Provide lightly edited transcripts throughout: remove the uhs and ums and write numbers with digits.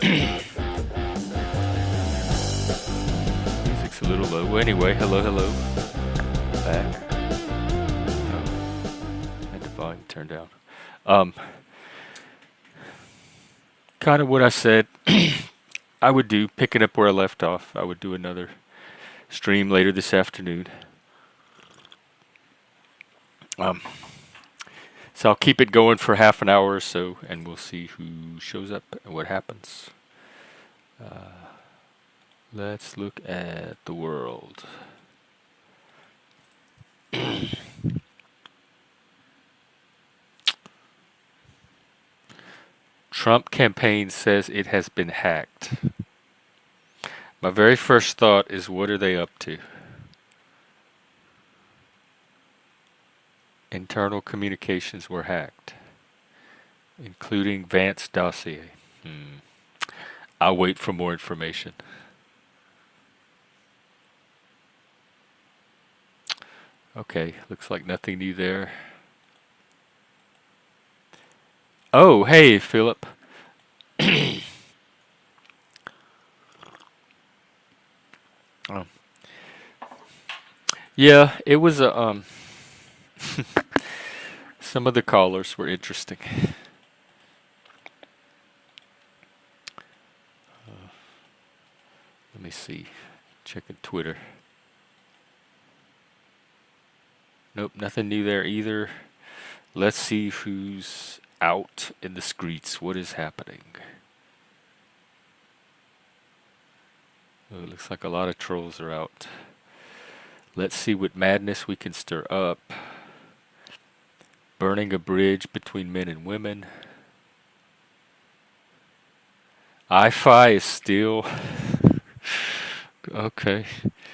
Music's a little low. Anyway, hello, hello. Back. Oh, had the volume turned down. Um, kind of what I said I would do, picking up where I left off. I would do another stream later this afternoon. Um, so I'll keep it going for half an hour or so, and we'll see who shows up and what happens. Let's look at the world. Trump campaign says it has been hacked. My very first thought is, what are they up to? Internal communications were hacked, including Vance dossier. I'll wait for more information. Okay, looks like nothing new there. Oh, hey, Philip. Oh. Yeah, it was a some of the callers were interesting. Let me see. Checking Twitter. Nope, nothing new there either. Let's see who's out in the streets. What is happening? Oh, it looks like a lot of trolls are out. Let's see what madness we can stir up. Burning a bridge between men and women. I-Fi is still... Okay.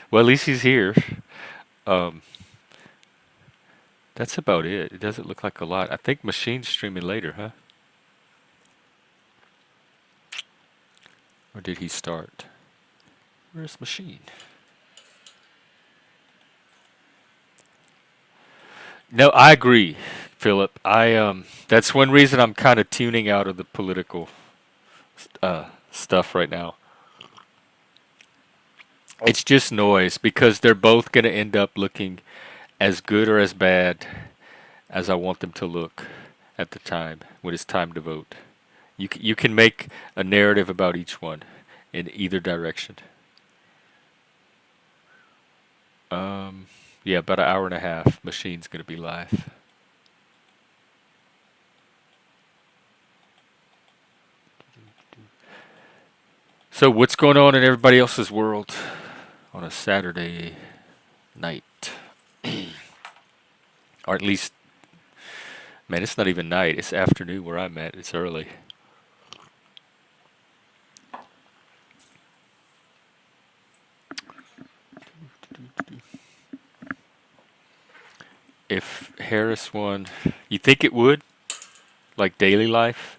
Well, at least he's here. That's about it. It doesn't look like a lot. I think Machine's streaming later, huh? Or did he start? Where's Machine? No, I agree, Philip. That's one reason I'm kind of tuning out of the political stuff right now. It's just noise because they're both going to end up looking as good or as bad as I want them to look at the time when it's time to vote. You can make a narrative about each one in either direction. Yeah, about an hour and a half. Machine's going to be live. So what's going on in everybody else's world on a Saturday night? Or at least, man, it's not even night. It's afternoon where I'm at. It's early. If Harris won, you think it would? Like daily life?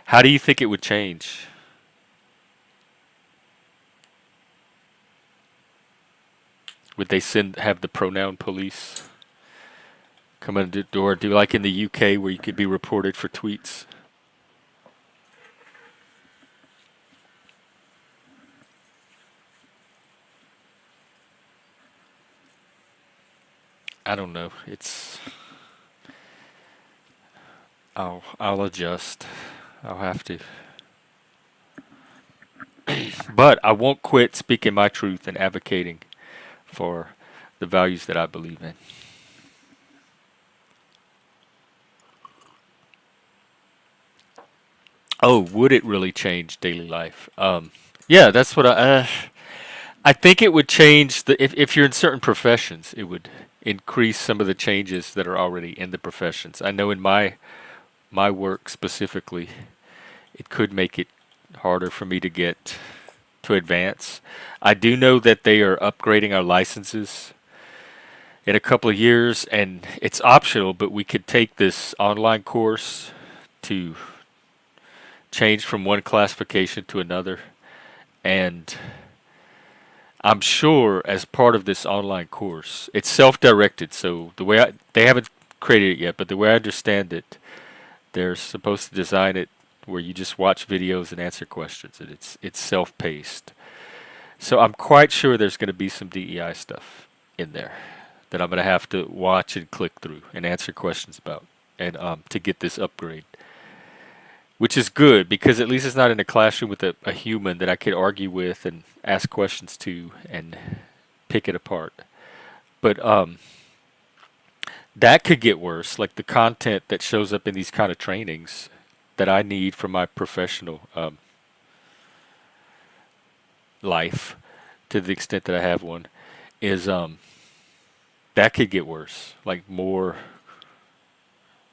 How do you think it would change? Would they have the pronoun police come in the door, do like in the UK where you could be reported for tweets? I don't know. I'll adjust. I'll have to. But I won't quit speaking my truth and advocating for the values that I believe in. Oh, would it really change daily life? Yeah, that's what I think it would change if you're in certain professions, it would increase some of the changes that are already in the professions. I know in my work specifically, it could make it harder for me to advance. I do know that they are upgrading our licenses in a couple of years, and it's optional, but we could take this online course to change from one classification to another. And I'm sure as part of this online course, it's self-directed, so they haven't created it yet, but the way I understand it, they're supposed to design it where you just watch videos and answer questions, and it's self-paced. So I'm quite sure there's going to be some DEI stuff in there that I'm going to have to watch and click through and answer questions about, and to get this upgrade, which is good because at least it's not in a classroom with a human that I could argue with and ask questions to and pick it apart. But that could get worse, like the content that shows up in these kind of trainings that I need for my professional life, to the extent that I have one, is that could get worse. Like more.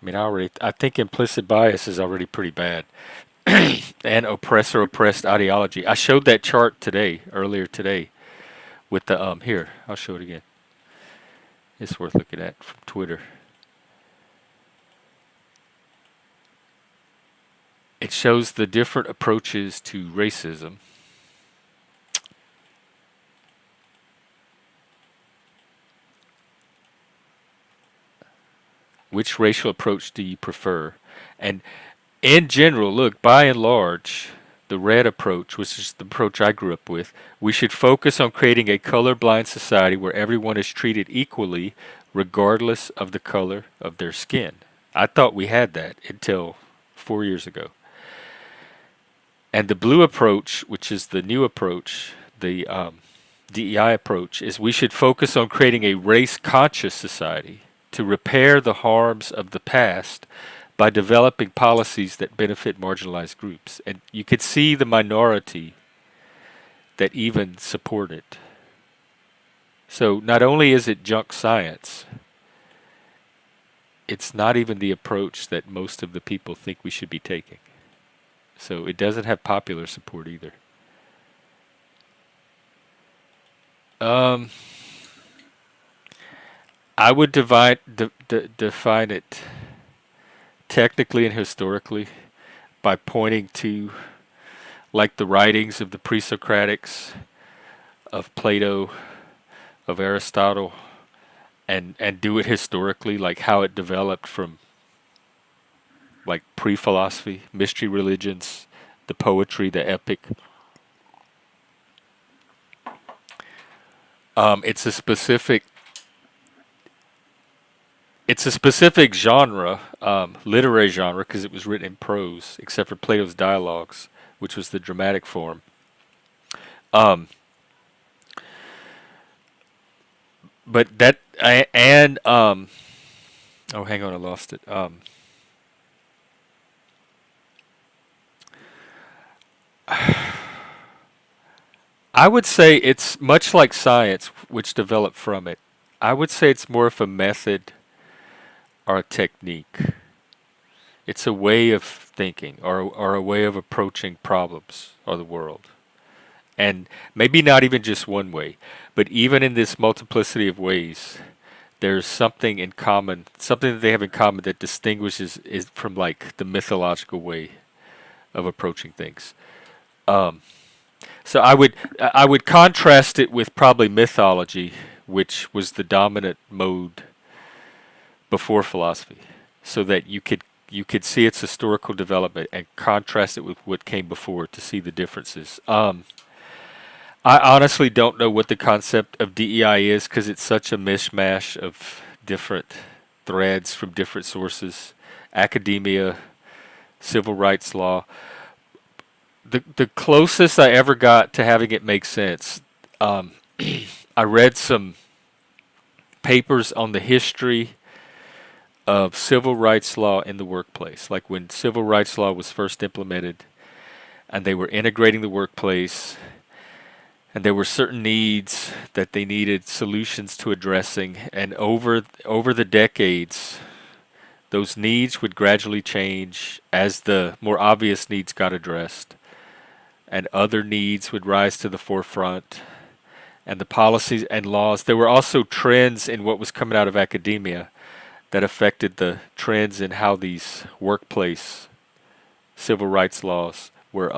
I mean, I think implicit bias is already pretty bad, and oppressor oppressed ideology. I showed that chart earlier today, with the here. I'll show it again. It's worth looking at from Twitter. It shows the different approaches to racism. Which racial approach do you prefer? And in general, look, by and large, the red approach, which is the approach I grew up with, we should focus on creating a colorblind society where everyone is treated equally, regardless of the color of their skin. I thought we had that until 4 years ago. And the blue approach, which is the new approach, the DEI approach, is we should focus on creating a race-conscious society to repair the harms of the past by developing policies that benefit marginalized groups. And you could see the minority that even support it. So not only is it junk science, it's not even the approach that most of the people think we should be taking. So it doesn't have popular support either. I would define it technically and historically by pointing to, like, the writings of the pre-Socratics, of Plato, of Aristotle, and do it historically, like how it developed from, like, pre-philosophy, mystery religions, the poetry, the epic. It's a specific genre, literary genre, because it was written in prose, except for Plato's dialogues, which was the dramatic form. But that and oh, hang on, I lost it. I would say it's much like science, which developed from it. I would say it's more of a method or a technique. It's a way of thinking, or a way of approaching problems or the world. And maybe not even just one way, but even in this multiplicity of ways, there's something in common, something that they have in common that distinguishes it from, like, the mythological way of approaching things. So I would contrast it with probably mythology, which was the dominant mode before philosophy, so that you could see its historical development and contrast it with what came before to see the differences. I honestly don't know what the concept of DEI is, because it's such a mishmash of different threads from different sources, academia, civil rights law. The closest I ever got to having it make sense, I read some papers on the history of civil rights law in the workplace, like when civil rights law was first implemented, and they were integrating the workplace, and there were certain needs that they needed solutions to addressing, and over the decades, those needs would gradually change as the more obvious needs got addressed, and other needs would rise to the forefront, and the policies and laws. There were also trends in what was coming out of academia that affected the trends in how these workplace civil rights laws were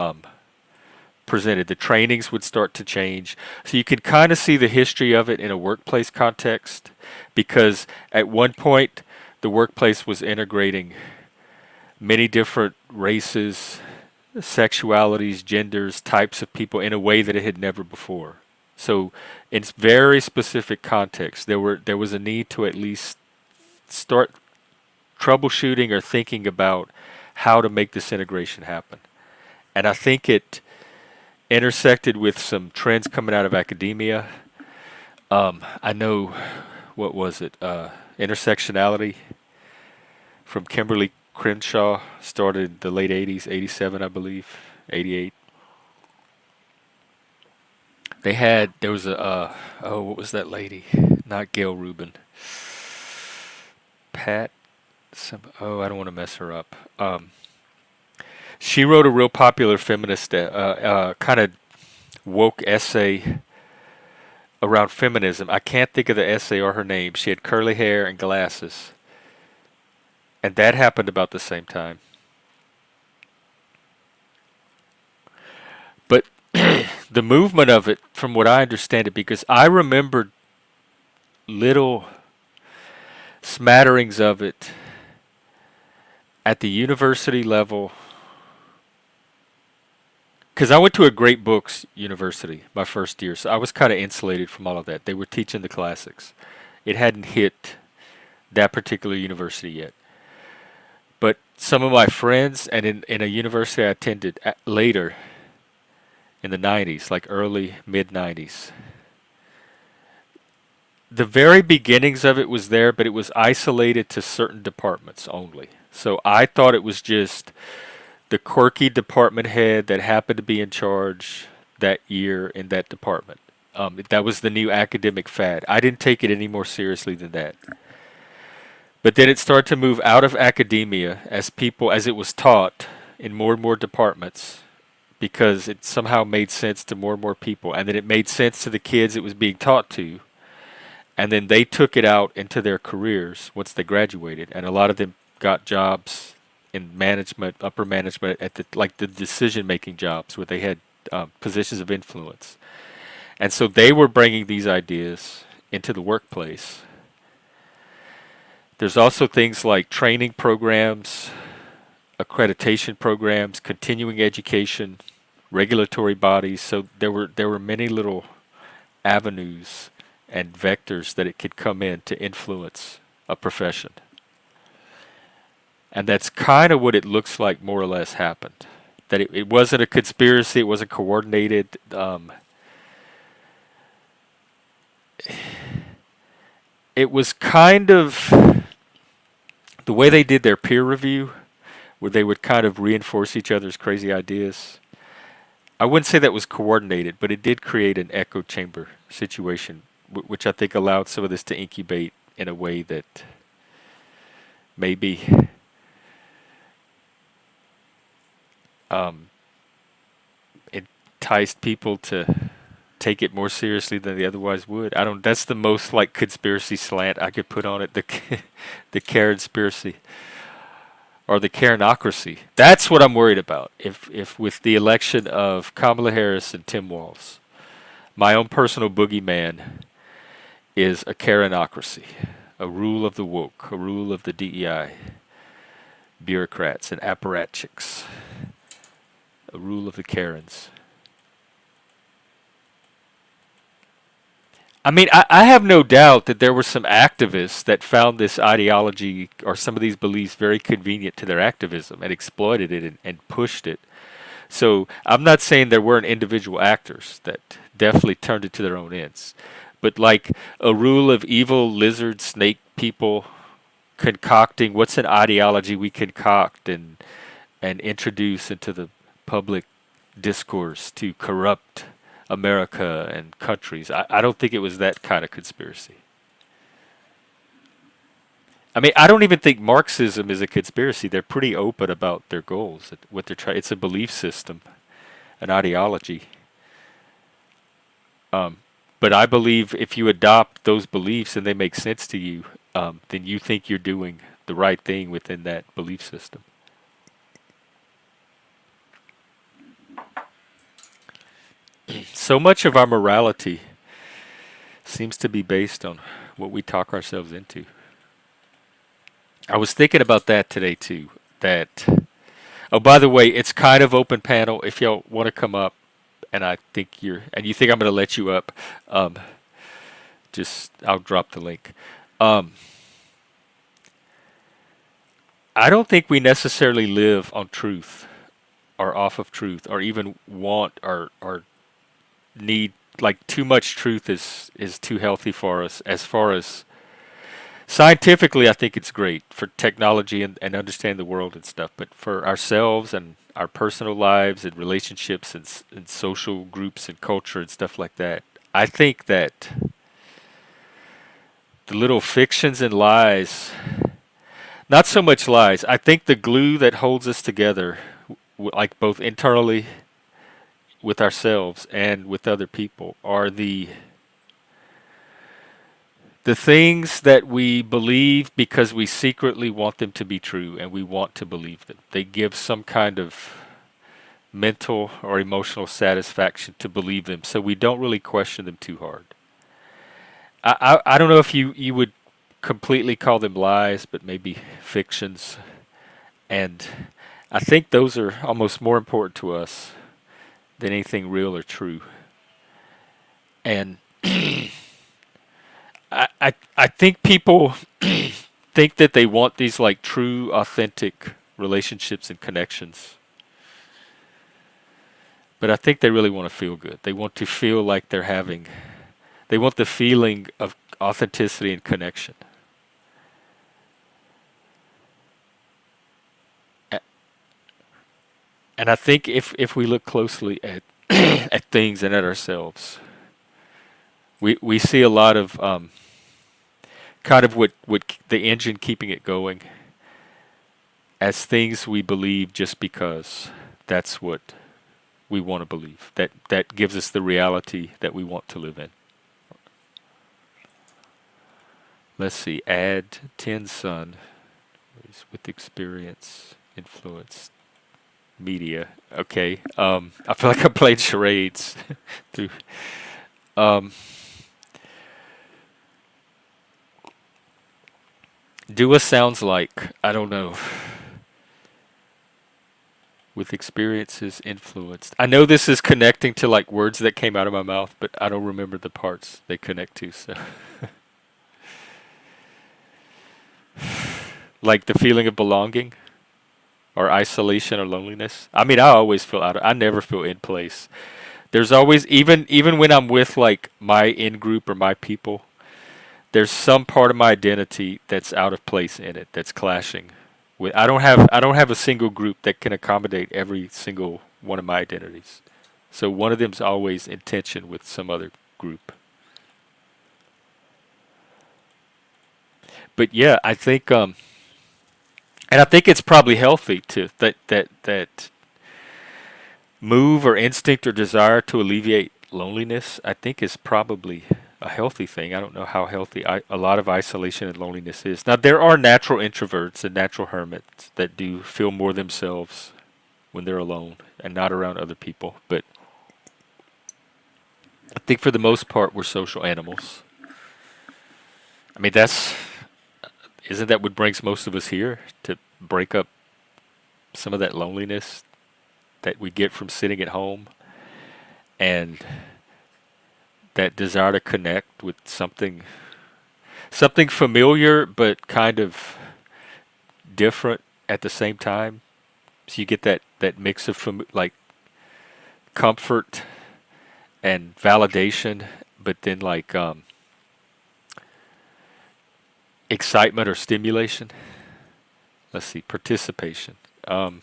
presented. The trainings would start to change. So you could kind of see the history of it in a workplace context, because at one point the workplace was integrating many different races sexualities, genders, types of people in a way that it had never before. So, in very specific contexts, there was a need to at least start troubleshooting or thinking about how to make this integration happen. And I think it intersected with some trends coming out of academia. I know, what was it? Intersectionality from Kimberly Crenshaw started in the late 80s, 87, I believe, 88. There was oh, what was that lady? Not Gail Rubin. Pat, I don't want to mess her up. She wrote a real popular feminist, kind of woke essay around feminism. I can't think of the essay or her name. She had curly hair and glasses. And that happened about the same time. But the movement of it, from what I understand it, because I remember little smatterings of it at the university level, because I went to a great books university my first year, so I was kind of insulated from all of that. They were teaching the classics. It hadn't hit that particular university yet. But some of my friends, and in a university I attended later in the 90s, like early, mid 90s, the very beginnings of it was there, but it was isolated to certain departments only. So I thought it was just the quirky department head that happened to be in charge that year in that department. That was the new academic fad. I didn't take it any more seriously than that. But then it started to move out of academia as it was taught in more and more departments, because it somehow made sense to more and more people. And then it made sense to the kids it was being taught to. And then they took it out into their careers once they graduated. And a lot of them got jobs in management, upper management, at the decision-making jobs where they had positions of influence. And so they were bringing these ideas into the workplace. There's also things like training programs, accreditation programs, continuing education, regulatory bodies. So there were many little avenues and vectors that it could come in to influence a profession. And that's kind of what it looks like more or less happened. That it wasn't a conspiracy, it wasn't coordinated. It was kind of the way they did their peer review, where they would kind of reinforce each other's crazy ideas. I wouldn't say that was coordinated, but it did create an echo chamber situation, which I think allowed some of this to incubate in a way that maybe enticed people to take it more seriously than they otherwise would. I don't. That's the most like conspiracy slant I could put on it. The Karenspiracy or the Karenocracy. That's what I'm worried about. If with the election of Kamala Harris and Tim Walz, my own personal boogeyman is a Karenocracy, a rule of the woke, a rule of the DEI bureaucrats and apparatchiks, a rule of the Karens. I mean, I have no doubt that there were some activists that found this ideology or some of these beliefs very convenient to their activism and exploited it and pushed it. So I'm not saying there weren't individual actors that definitely turned it to their own ends. But like a rule of evil lizard snake people concocting, what's an ideology we concoct and introduce into the public discourse to corrupt America and countries. I don't think it was that kind of conspiracy. I mean, I don't even think Marxism is a conspiracy. They're pretty open about their goals, what they're trying. It's a belief system, an ideology. But I believe if you adopt those beliefs and they make sense to you, then you think you're doing the right thing within that belief system. So much of our morality seems to be based on what we talk ourselves into. I was thinking about that today too. That Oh, by the way, it's kind of open panel. If y'all want to come up, and you think I'm going to let you up, um, just I'll drop the link. Um, I don't think we necessarily live on truth or off of truth, or even want or need, like, too much truth is too healthy for us. As far as scientifically, I think it's great for technology and understanding the world and stuff. But for ourselves and our personal lives and relationships and social groups and culture and stuff like that, I think that the little fictions and lies, not so much lies, I think the glue that holds us together, like both internally with ourselves and with other people, are the things that we believe because we secretly want them to be true and we want to believe them. They give some kind of mental or emotional satisfaction to believe them, so we don't really question them too hard. I don't know if you would completely call them lies, but maybe fictions. And I think those are almost more important to us than anything real or true. And I think people think that they want these, like, true, authentic relationships and connections. But I think they really want to feel good. They want to feel like they want the feeling of authenticity and connection. A- And I think if we look closely at at things and at ourselves, we see a lot of kind of what the engine keeping it going as things we believe just because that's what we want to believe. That gives us the reality that we want to live in. Let's see. Add 10 sun with experience, influence, media. Okay. I feel like I played charades through. Um, Dua sounds like, I don't know, with experiences influenced. I know this is connecting to, like, words that came out of my mouth, but I don't remember the parts they connect to. So, like the feeling of belonging or isolation or loneliness. I mean, I always feel I never feel in place. There's always, even when I'm with, like, my in group or my people, there's some part of my identity that's out of place in it, that's clashing with. I don't have a single group that can accommodate every single one of my identities. So one of them's always in tension with some other group. But yeah, and I think it's probably healthy to that move or instinct or desire to alleviate loneliness. I think is probably a healthy thing. I don't know how healthy a lot of isolation and loneliness is. Now, there are natural introverts and natural hermits that do feel more themselves when they're alone and not around other people. But I think for the most part, we're social animals. I mean, isn't that what brings most of us here, to break up some of that loneliness that we get from sitting at home, and that desire to connect with something familiar but kind of different at the same time. So you get that mix of like comfort and validation, but then, like, excitement or stimulation. Let's see, participation. Um,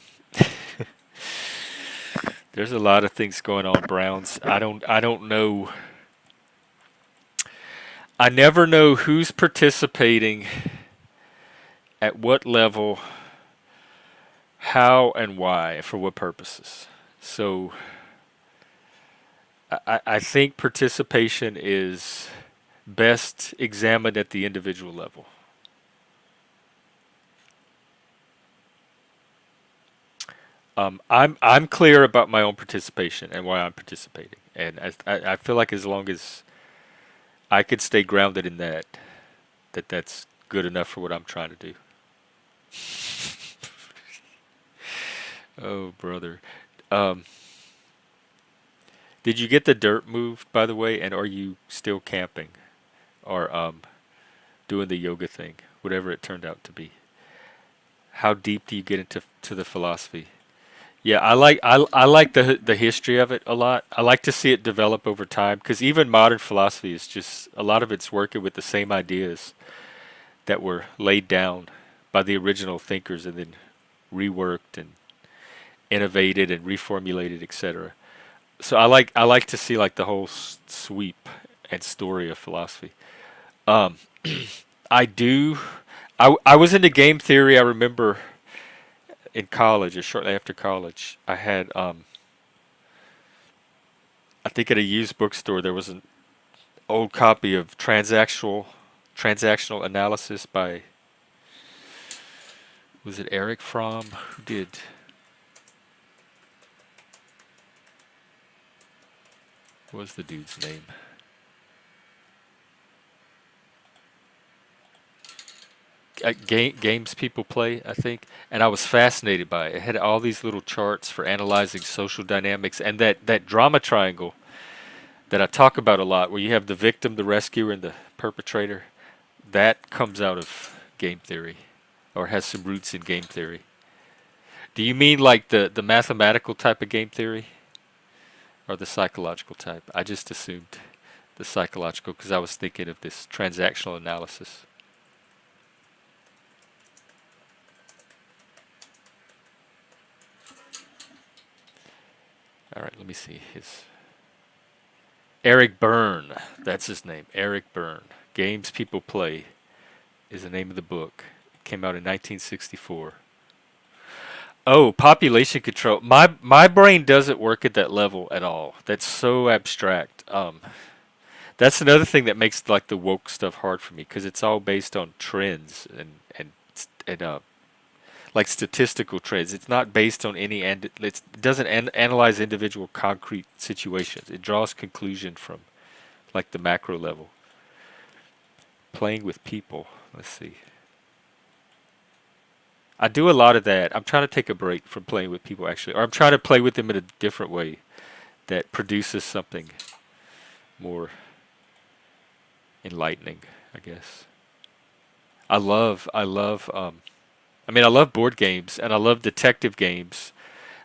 there's a lot of things going on, Browns. I don't know. I never know who's participating at what level, how and why, for what purposes. So I think participation is best examined at the individual level. I'm clear about my own participation and why I'm participating, and I feel like as long as I could stay grounded in that's good enough for what I'm trying to do. Oh, brother. Um, did you get the dirt moved, by the way? And are you still camping or doing the yoga thing, whatever it turned out to be? How deep do you get into the philosophy? Yeah, I like the history of it a lot. I like to see it develop over time because even modern philosophy is just a lot of it's working with the same ideas that were laid down by the original thinkers and then reworked and innovated and reformulated, etc. So I like to see like the whole sweep and story of philosophy. Um, I do. I was into game theory. I remember in college or shortly after college, I had I think at a used bookstore there was an old copy of transactional analysis by, was it Eric Fromm? Who did, what was the dude's name? Games people play, I think, and I was fascinated by it. It had all these little charts for analyzing social dynamics and that drama triangle that I talk about a lot, where you have the victim, the rescuer, and the perpetrator. That comes out of game theory, or has some roots in game theory. Do you mean like the mathematical type of game theory, or the psychological type? I just assumed the psychological because I was thinking of this transactional analysis. All right, let me see his. Eric Byrne, that's his name. Eric Byrne. Games People Play is the name of the book. It came out in 1964. Oh, population control. My brain doesn't work at that level at all. That's so abstract. That's another thing that makes like the woke stuff hard for me because it's all based on trends and like statistical trends. It's not based on any and it doesn't analyze individual concrete situations. It draws conclusion from like the macro level. Playing with people. Let's see. I do a lot of that. I'm trying to take a break from playing with people actually, or I'm trying to play with them in a different way that produces something more enlightening, I guess. I mean, I love board games and I love detective games.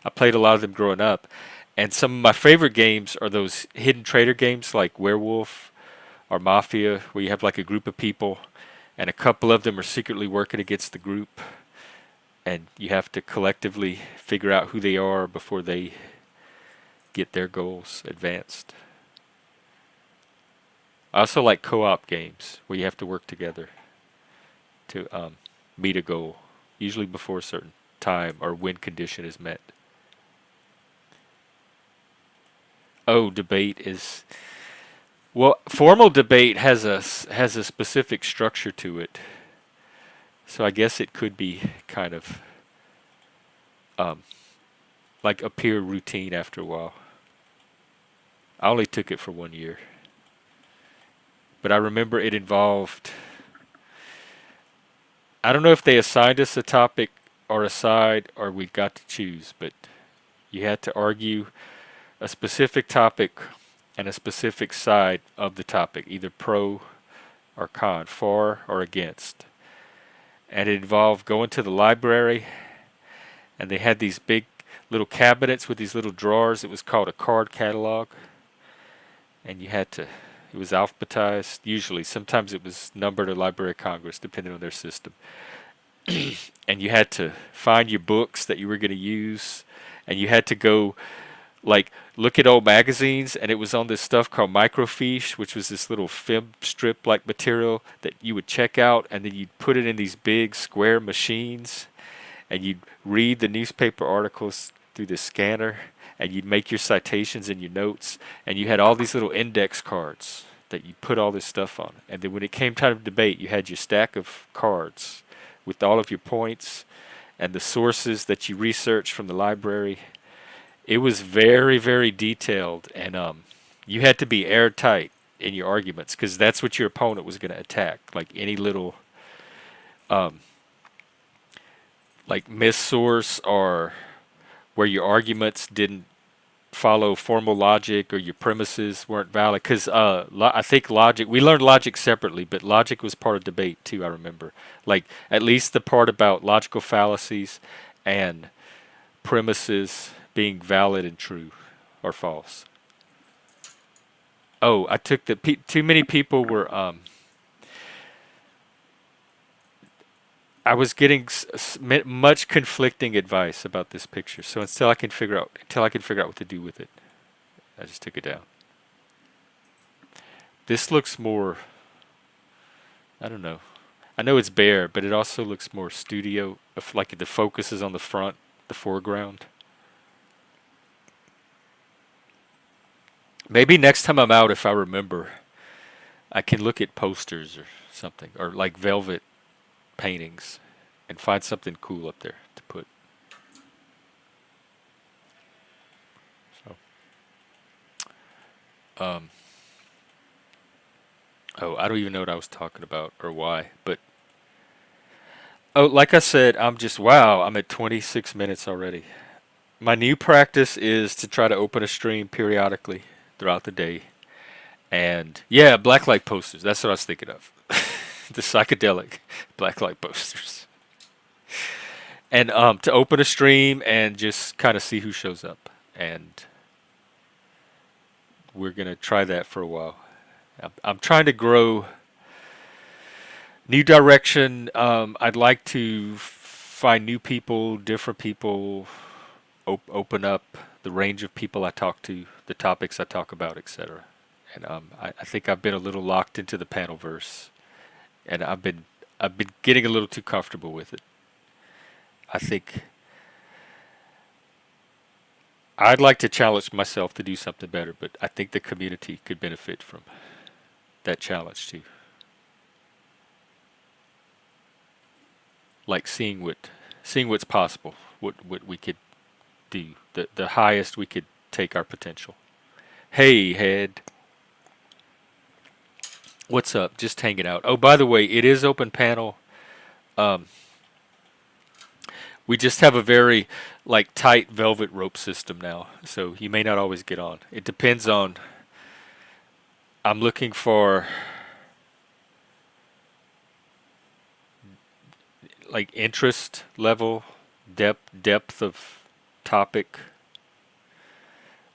I played a lot of them growing up. And some of my favorite games are those hidden traitor games like Werewolf or Mafia, where you have like a group of people and a couple of them are secretly working against the group, and you have to collectively figure out who they are before they get their goals advanced. I also like co-op games where you have to work together to meet a goal, usually before a certain time or when condition is met. Oh, debate is, well, formal debate has a specific structure to it. So I guess it could be kind of um, like appear routine after a while. I only took it for 1 year, but I remember it involved. I don't know if they assigned us a topic or a side or we got to choose, but you had to argue a specific topic and a specific side of the topic, either pro or con, for or against. And it involved going to the library, and they had these big little cabinets with these little drawers. It was called a card catalog, and you had to. It was alphabetized usually. Sometimes it was numbered or Library of Congress, depending on their system. And you had to find your books that you were going to use, and you had to go like look at old magazines, and it was on this stuff called microfiche, which was this little film strip like material that you would check out, and then you'd put it in these big square machines, and you'd read the newspaper articles through the scanner, and you'd make your citations and your notes, and you had all these little index cards that you put all this stuff on. And then when it came time to debate, you had your stack of cards with all of your points and the sources that you researched from the library. It was very, very detailed, and you had to be airtight in your arguments because that's what your opponent was going to attack. Like any little um, like missource or where your arguments didn't follow formal logic or your premises weren't valid. Because I think logic, we learned logic separately, but logic was part of debate too, I remember. Like, at least the part about logical fallacies and premises being valid and true or false. Oh, I took too many people were, I was getting much conflicting advice about this picture. So until I can figure out what to do with it, I just took it down. This looks more, I don't know. I know it's bare, but it also looks more studio, like the focus is on the front, the foreground. Maybe next time I'm out, if I remember, I can look at posters or something, or like velvet paintings, and find something cool up there to put. So, um, oh, I don't even know what I was talking about or why, but oh, like I said, wow, I'm at 26 minutes already. My new practice is to try to open a stream periodically throughout the day. And yeah, blacklight posters. That's what I was thinking of. The psychedelic blacklight posters. And to open a stream and just kind of see who shows up. And we're going to try that for a while. I'm trying to grow new direction. I'd like to find new people, different people, open up the range of people I talk to, the topics I talk about, etc. And I think I've been a little locked into the panel verse, and I've been getting a little too comfortable with it. I think I'd like to challenge myself to do something better, but I think the community could benefit from that challenge too. Like seeing what's possible, what we could do, the highest we could take our potential. Hey, head. What's up? Just hanging out. Oh, by the way, it is open panel. Um, we just have a very like tight velvet rope system now, so you may not always get on. It depends on. I'm looking for like interest level, depth of topic,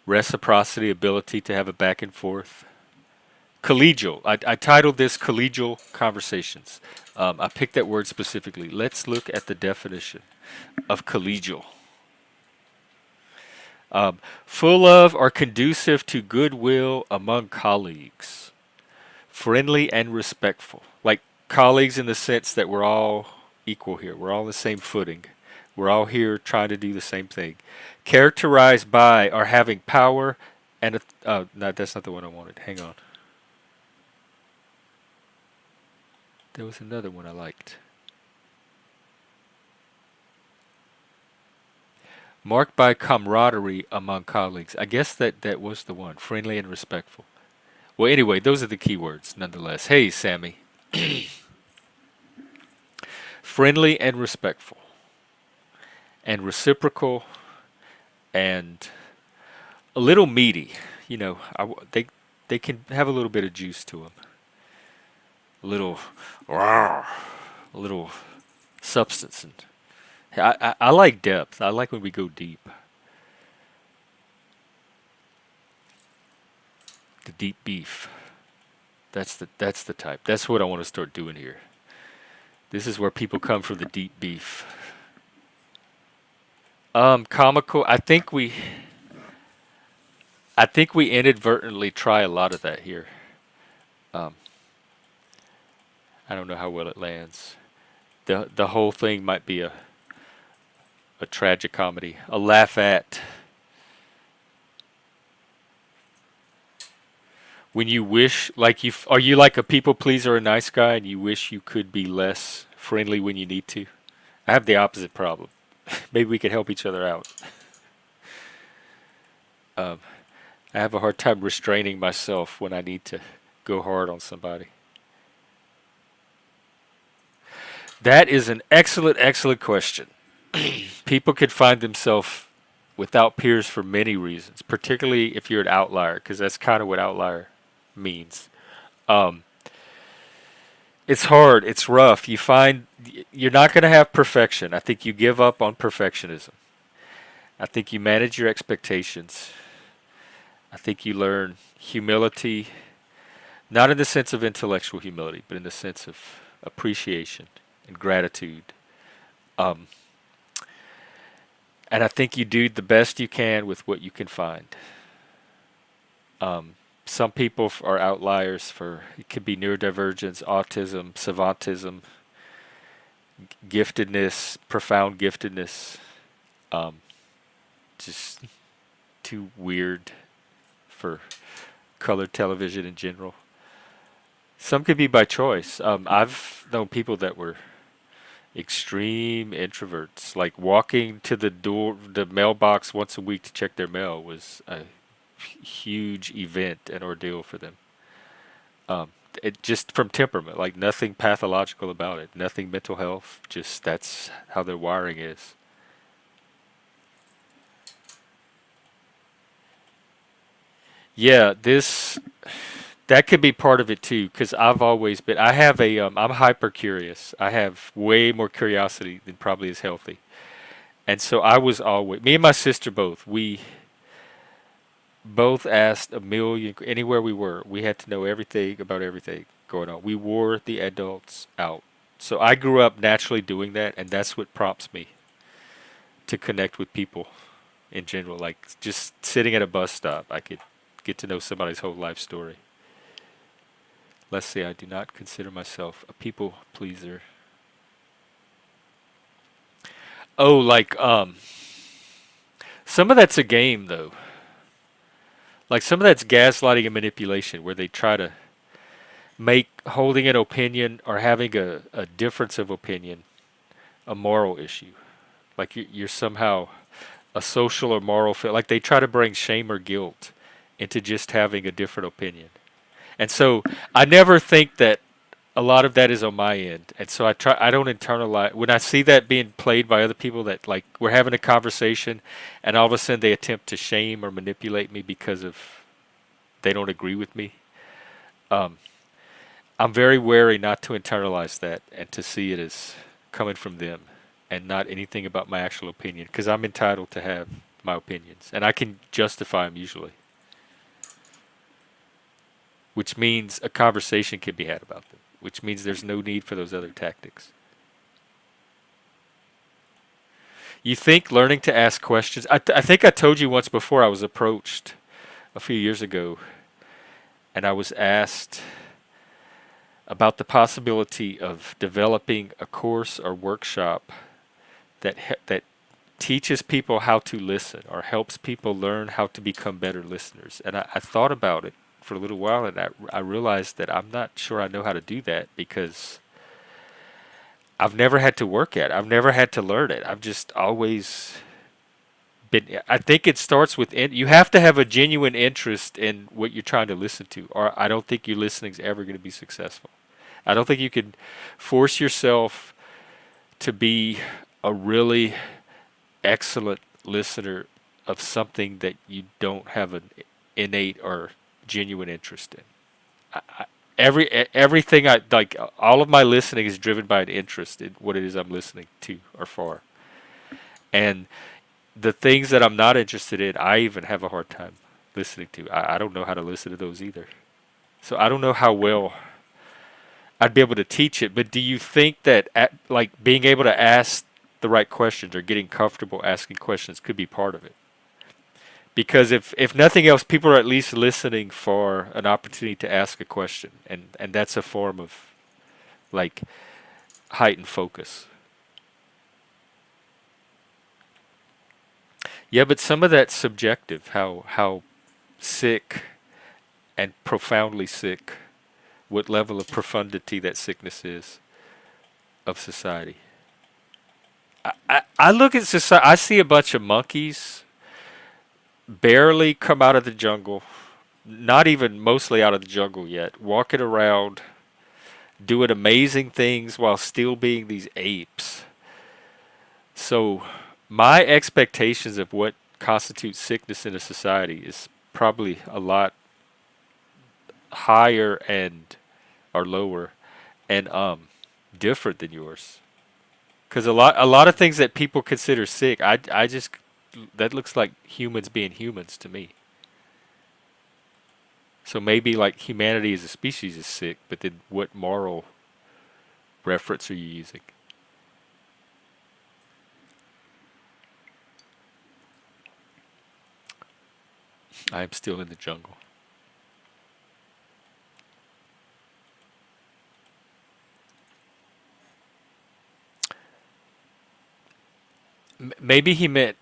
reciprocity, ability to have a back and forth. Collegial. I titled this Collegial Conversations. I picked that word specifically. Let's look at the definition of collegial. Full of or conducive to goodwill among colleagues. Friendly and respectful. Like colleagues in the sense that we're all equal here. We're all on the same footing. We're all here trying to do the same thing. Characterized by or having power and... no, that's not the one I wanted. Hang on. There was another one I liked. Marked by camaraderie among colleagues. I guess that was the one. Friendly and respectful. Well, anyway, those are the key words, nonetheless. Hey, Sammy. Friendly and respectful. And reciprocal. And a little meaty. You know, they can have a little bit of juice to them. A little substance. And I like depth. I like when we go deep. The deep beef. That's the type. That's what I want to start doing here. This is where people come for the deep beef. Comical. I think we inadvertently try a lot of that here. Um, I don't know how well it lands. The whole thing might be a tragic comedy, a laugh at. When you wish, like are you like a people pleaser or a nice guy, and you wish you could be less friendly when you need to? I have the opposite problem. Maybe we could help each other out. Um, I have a hard time restraining myself when I need to go hard on somebody. That is an excellent question. People could find themselves without peers for many reasons, particularly if you're an outlier, because that's kind of what outlier means. Um, it's hard. It's rough. You find you're not going to have perfection. I think you give up on perfectionism. I think you manage your expectations. I think you learn humility, not in the sense of intellectual humility, but in the sense of appreciation and gratitude. Um, and I think you do the best you can with what you can find. Um, some people are outliers for it could be neurodivergence, autism, savantism, giftedness, profound giftedness. Um, just too weird for colored television in general. Some could be by choice. I've known people that were extreme introverts. Like walking to the mailbox once a week to check their mail was a huge event and ordeal for them. Um, it just from temperament, like nothing pathological about it, nothing mental health. Just that's how their wiring is. Yeah, this that could be part of it too, because I've always been. I have I'm hyper curious. I have way more curiosity than probably is healthy, and so I was always me and my sister both. We both asked a million anywhere we were. We had to know everything about everything going on. We wore the adults out. So I grew up naturally doing that, and that's what prompts me to connect with people in general. Like just sitting at a bus stop, I could get to know somebody's whole life story. Let's say I do not consider myself a people pleaser. Oh, like some of that's a game though. Like some of that's gaslighting and manipulation where they try to make holding an opinion or having a difference of opinion a moral issue. Like you're somehow a social or moral like they try to bring shame or guilt into just having a different opinion. And so I never think that a lot of that is on my end. And so I don't internalize when I see that being played by other people that like we're having a conversation and all of a sudden they attempt to shame or manipulate me because of they don't agree with me. Um, I'm very wary not to internalize that and to see it as coming from them and not anything about my actual opinion because I'm entitled to have my opinions and I can justify them usually, which means a conversation can be had about them, which means there's no need for those other tactics. You think learning to ask questions, I think I told you once before I was approached a few years ago and I was asked about the possibility of developing a course or workshop that teaches people how to listen or helps people learn how to become better listeners. And I thought about it for a little while and I realized that I'm not sure I know how to do that because I've never had to work at it. I've never had to learn it. I've just always been. I think it starts with you have to have a genuine interest in what you're trying to listen to, or I don't think your listening's ever going to be successful. I don't think you can force yourself to be a really excellent listener of something that you don't have an innate or genuine interest in. Everything I like, all of my listening is driven by an interest in what it is I'm listening to or for, and the things that I'm not interested in, I even have a hard time listening to. I don't know how to listen to those either. So I don't know how well I'd be able to teach it. But do you think that like being able to ask the right questions or getting comfortable asking questions could be part of it? Because if nothing else, people are at least listening for an opportunity to ask a question, and that's a form of like heightened focus. Yeah, but some of that's subjective. How sick and profoundly sick, what level of profundity that sickness is of society. I look at society. I see a bunch of monkeys barely come out of the jungle, not even mostly out of the jungle yet, walking around doing amazing things while still being these apes. So my expectations of what constitutes sickness in a society is probably a lot higher and or lower and different than yours. Because a lot of things that people consider sick, I just that looks like humans being humans to me. So maybe like humanity as a species is sick, but then what moral reference are you using? I am still in the jungle. Maybe he meant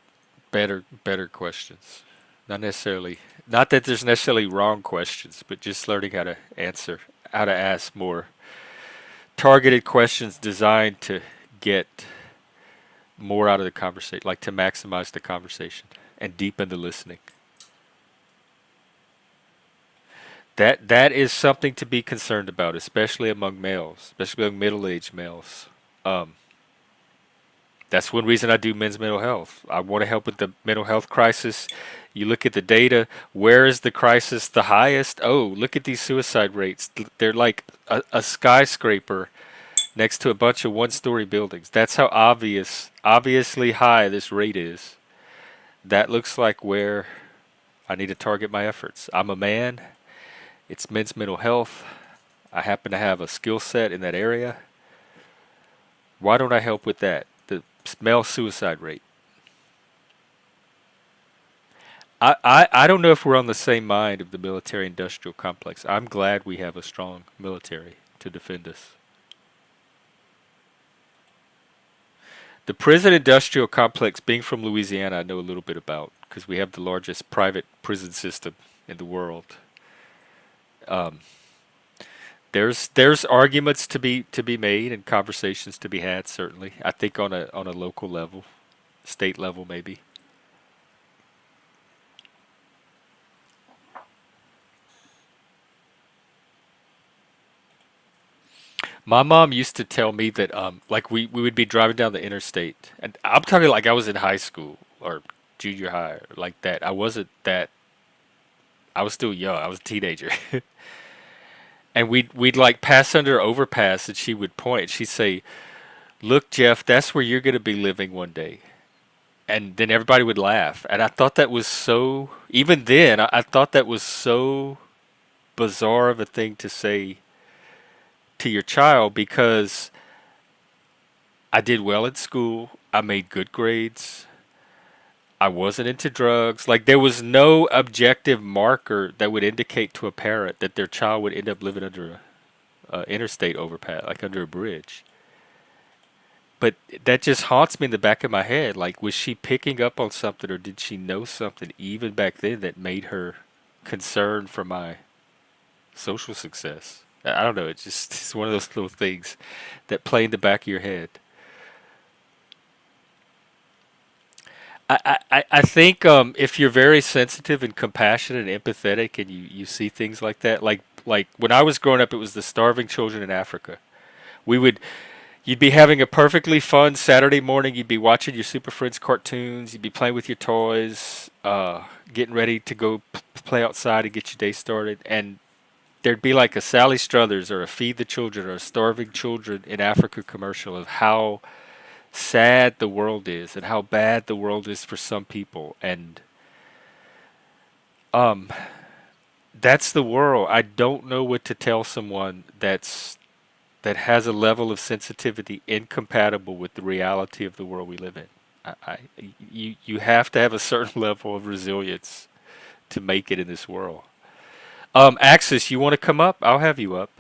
better questions. Not necessarily not that there's necessarily wrong questions, but just learning how to ask more targeted questions designed to get more out of the conversation, like to maximize the conversation and deepen the listening. That is something to be concerned about, especially among males, especially among middle-aged males. Um, that's one reason I do men's mental health. I want to help with the mental health crisis. You look at the data. Where is the crisis the highest? Oh, look at these suicide rates. They're like a skyscraper next to a bunch of one-story buildings. That's how obviously high this rate is. That looks like where I need to target my efforts. I'm a man. It's men's mental health. I happen to have a skill set in that area. Why don't I help with that? The male suicide rate. I don't know if we're on the same mind of the military industrial complex. I'm glad we have a strong military to defend us. The prison industrial complex, being from Louisiana, I know a little bit about because we have the largest private prison system in the world. Um, there's arguments to be made and conversations to be had. Certainly, I think on a local level, state level, maybe. My mom used to tell me that like we would be driving down the interstate, and I'm talking like I was in high school or junior high or like that. I wasn't that. I was still young. I was a teenager. And we'd like pass under an overpass, and she would point. She'd say, "Look, Jeff, that's where you're going to be living one day." And then everybody would laugh. And I thought that was so. Even then, I thought that was so bizarre of a thing to say to your child because I did well at school. I made good grades. I wasn't into drugs. Like there was no objective marker that would indicate to a parent that their child would end up living under a interstate overpass, like under a bridge. But that just haunts me in the back of my head. Like, was she picking up on something, or did she know something even back then that made her concerned for my social success? I don't know. It's just it's one of those little things that play in the back of your head. I think if you're very sensitive and compassionate and empathetic, and you see things like that, like when I was growing up, it was the starving children in Africa. We would You'd be having a perfectly fun Saturday morning. You'd be watching your Super Friends cartoons. You'd be playing with your toys, getting ready to go play outside and get your day started. And there'd be like a Sally Struthers or a Feed the Children or a Starving Children in Africa commercial of how sad the world is and how bad the world is for some people. And um, that's the world. I don't know what to tell someone that has a level of sensitivity incompatible with the reality of the world we live in. You have to have a certain level of resilience to make it in this world. Axis, you want to come up? I'll have you up.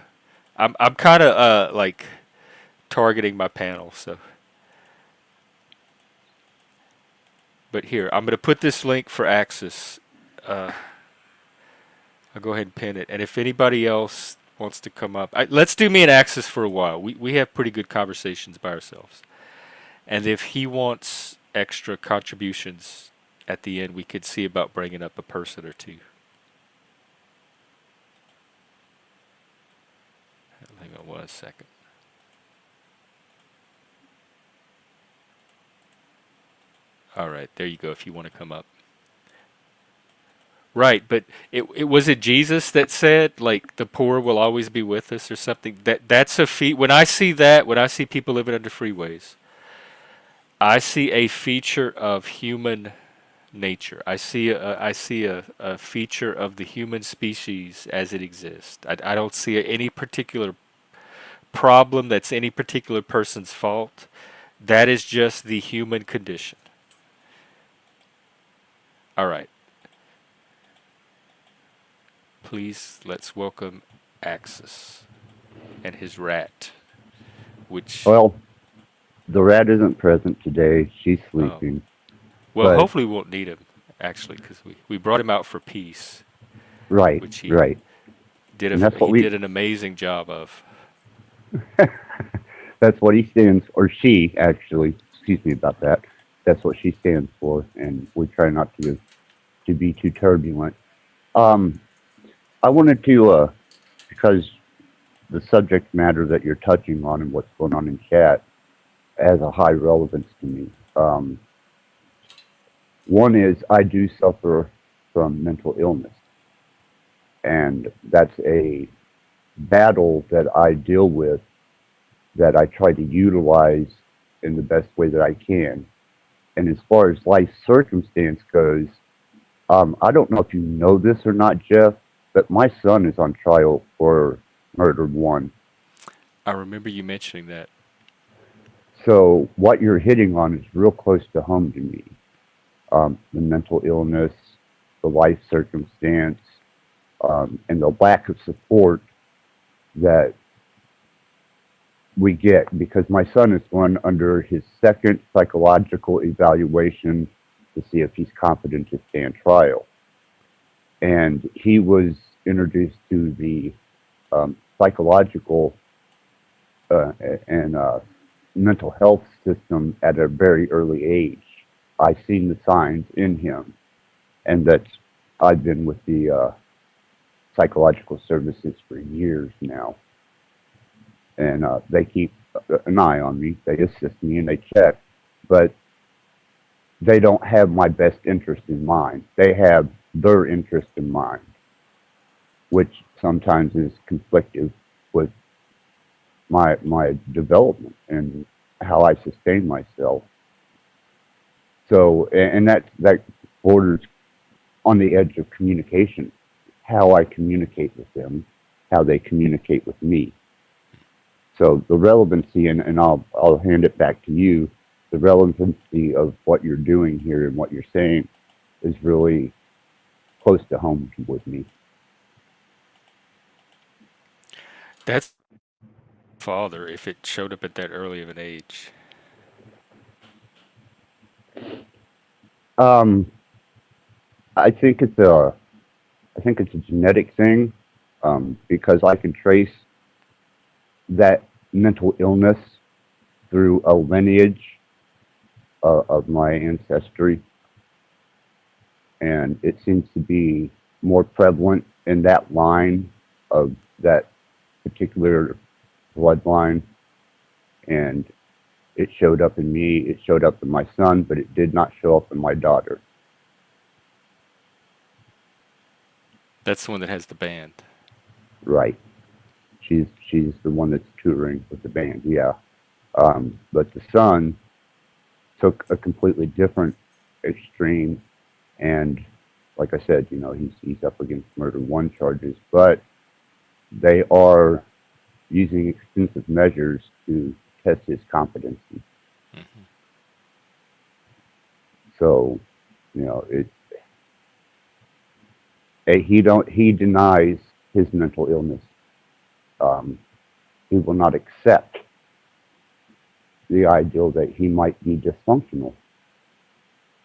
I'm kind of like targeting my panel, so. But here, I'm going to put this link for Axis. Uh, I'll go ahead and pin it. And if anybody else wants to come up, let's do me and Axis for a while. We have pretty good conversations by ourselves. And if he wants extra contributions at the end, we could see about bringing up a person or two. Hang on 1 second. All right, there you go if you want to come up. Right, but it was it Jesus that said like the poor will always be with us or something. That's a feat. When I see that, when I see people living under freeways, I see a feature of human nature. I see a feature of the human species as it exists. I don't see any particular problem that's any particular person's fault. That is just the human condition. All right, please let's welcome Axis and his rat, which Well, the rat isn't present today. She's oh sleeping. well, But hopefully we won't need him actually because we brought him out for peace, right, which he right. And that's what he we did an amazing job of. that's what he stands or she actually, excuse me about that. That's what she stands for, and we try not to be too turbulent. Um I wanted to because the subject matter that you're touching on and what's going on in chat has a high relevance to me. One is I do suffer from mental illness, and that's a battle that I deal with that I try to utilize in the best way that I can. And as far as life circumstance goes, I don't know if you know this or not, Jeff, but my son is on trial for murder one. I remember you mentioning that. So what you're hitting on is real close to home to me. The mental illness, the life circumstance, and the lack of support that we get because my son is going under his second psychological evaluation to see if he's competent to stand trial. And he was introduced to the psychological and mental health system at a very early age. I've seen the signs in him, and that's I've been with the psychological services for years now, and they keep an eye on me. They assist me and they check, but they don't have my best interest in mind. They have their interest in mind, which sometimes is conflictive with my development and how I sustain myself. So, and that borders on the edge of communication, how I communicate with them, how they communicate with me. So the relevancy, and I'll hand it back to you. The relevancy of what you're doing here and what you're saying is really close to home with me. That's father if it showed up at that early of an age. Um, I think I think it's a genetic thing because I can trace that mental illness through a lineage of my ancestry, and it seems to be more prevalent in that line of that particular bloodline. And it showed up in me, it showed up in my son, but it did not show up in my daughter. That's the one that has the band. Right. She's the one that's touring with the band, yeah. But the son took a completely different extreme, and like I said, he's up against murder one charges, but they are using extensive measures to test his competency. Hmm. So, it he denies his mental illness. Um, he will not accept the ideal that he might be dysfunctional,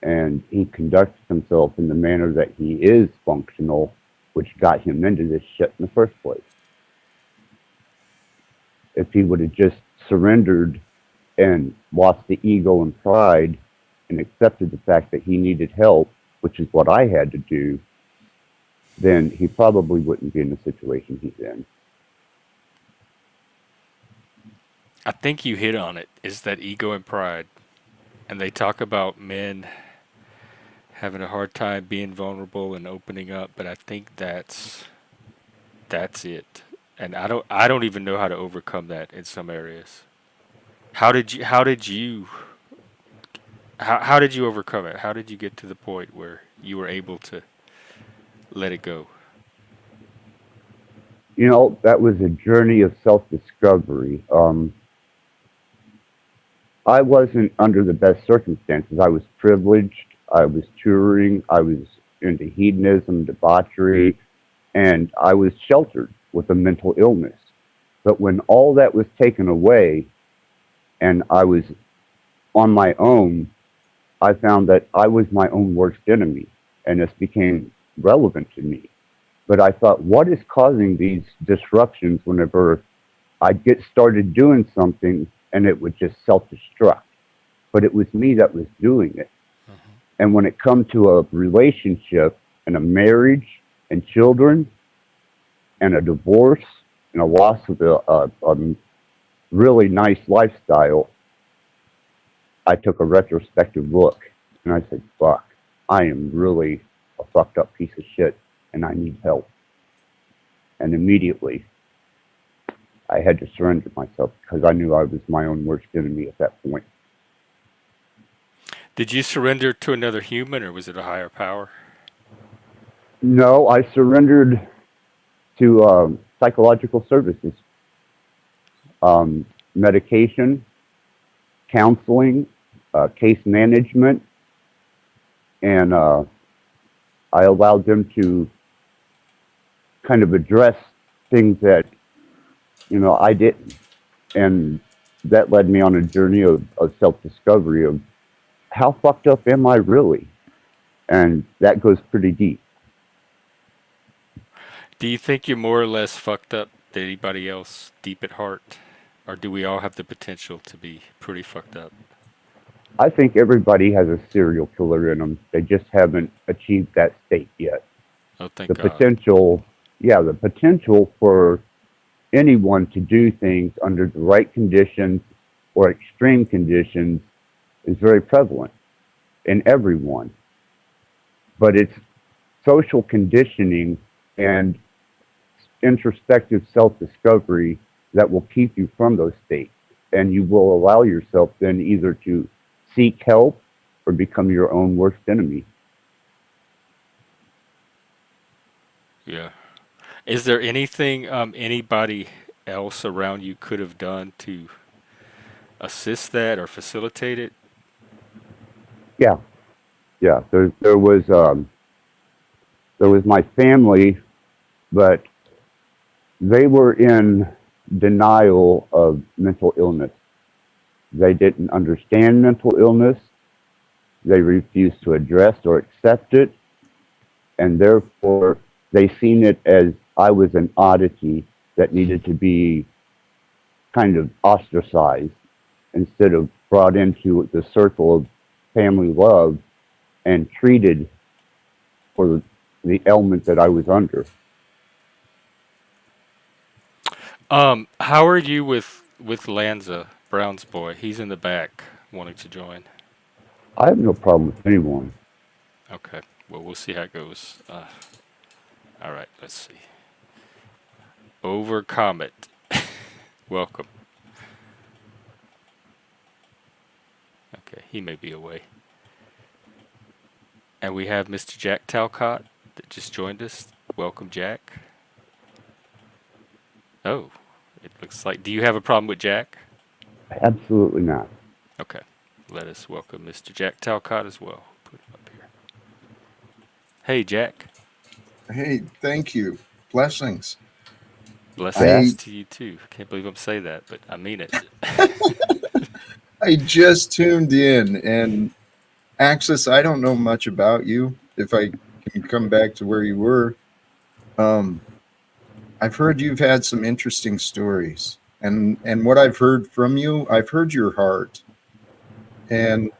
and he conducts himself in the manner that he is functional, which got him into this shit in the first place. If he would have just surrendered and lost the ego and pride and accepted the fact that he needed help, which is what I had to do, then he probably wouldn't be in the situation he's in. I think you hit on it. Is that ego and pride, and they talk about men having a hard time being vulnerable and opening up, but I think that's it. And I don't even know how to overcome that in some areas. How did you overcome it? How did you get to the point where you were able to let it go? You know, that was a journey of self-discovery. I wasn't under the best circumstances. I was privileged. I was touring. I was into hedonism, debauchery, and I was sheltered with a mental illness. But when all that was taken away and I was on my own, I found that I was my own worst enemy, and this became relevant to me. But I thought, what is causing these disruptions whenever I'd get started doing something and it would just self destruct? But it was me that was doing it. And when it come to a relationship and a marriage and children and a divorce and a loss of a really nice lifestyle, I took a retrospective look and I said, fuck, I am really a fucked up piece of shit and I need help. And immediately I had to surrender myself because I knew I was my own worst enemy at that point. Did you surrender to another human or was it a higher power? No, I surrendered to psychological services, medication, counseling, case management, and I allowed them to kind of address things that I didn't, and that led me on a journey of self-discovery of how fucked up am I really, and that goes pretty deep. Do you think you're more or less fucked up than anybody else deep at heart? Or do we all have the potential to be pretty fucked up? I think everybody has a serial killer in them. They just haven't achieved that state yet. Oh, thank The God. potential, yeah, the potential for anyone to do things under the right conditions or extreme conditions is very prevalent in everyone. But it's social conditioning and introspective self discovery that will keep you from those states. And you will allow yourself then either to seek help or become your own worst enemy. Yeah. Is there anything anybody else around you could have done to assist that or facilitate it? Yeah, yeah. There was my family, but they were in denial of mental illness. They didn't understand mental illness. They refused to address or accept it, and therefore they seen it as I was an oddity that needed to be kind of ostracized instead of brought into the circle of family love and treated for the ailment that I was under. How are you with Lanza, Brown's boy? He's in the back wanting to join. I have no problem with anyone. Okay. Well, we'll see how it goes. All right. Let's see. Over Comet. Welcome. Okay. He may be away. And we have Mr. Jack Talcott that just joined us. Welcome, Jack. Oh, it looks like. Do you have a problem with Jack? Absolutely not. Okay. Let us welcome Mr. Jack Talcott as well. Put him up here. Hey, Jack. Hey, thank you. Blessings. Blessings I Jack, to you too. Can't believe I'm saying that, but I mean it. I just tuned in and Axis, I don't know much about you. If I can come back to where you were, um, I've heard you've had some interesting stories. And what I've heard from you, I've heard your heart. And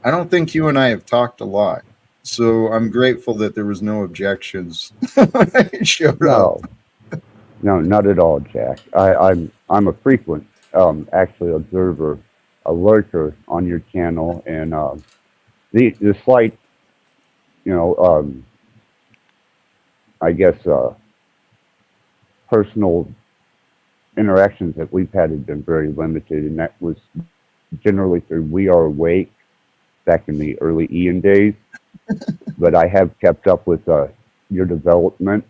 I don't think you and I have talked a lot. So I'm grateful that there was no objections when I showed up. no, no, not at all, Jack. I'm a frequent, actually observer, a lurker on your channel, and the slight you know, I guess personal interactions that we've had have been very limited, and that was generally through We Are Awake back in the early Ian days. But I have kept up with your development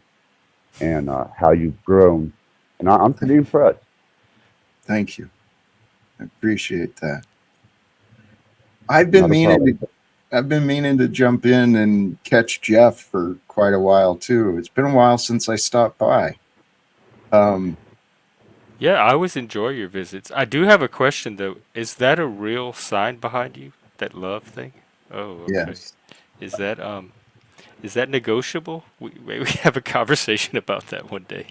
and how you've grown, and I'm pretty impressed. Thank you. I appreciate that. I've been Not a meaning problem. to I've been meaning to jump in and catch Jeff for quite a while too. It's been a while since I stopped by. Um, Yeah, I always enjoy your visits. I do have a question though. Is that a real sign behind you? That love thing? Oh, okay. yes. Is that is that negotiable? We maybe have a conversation about that one day.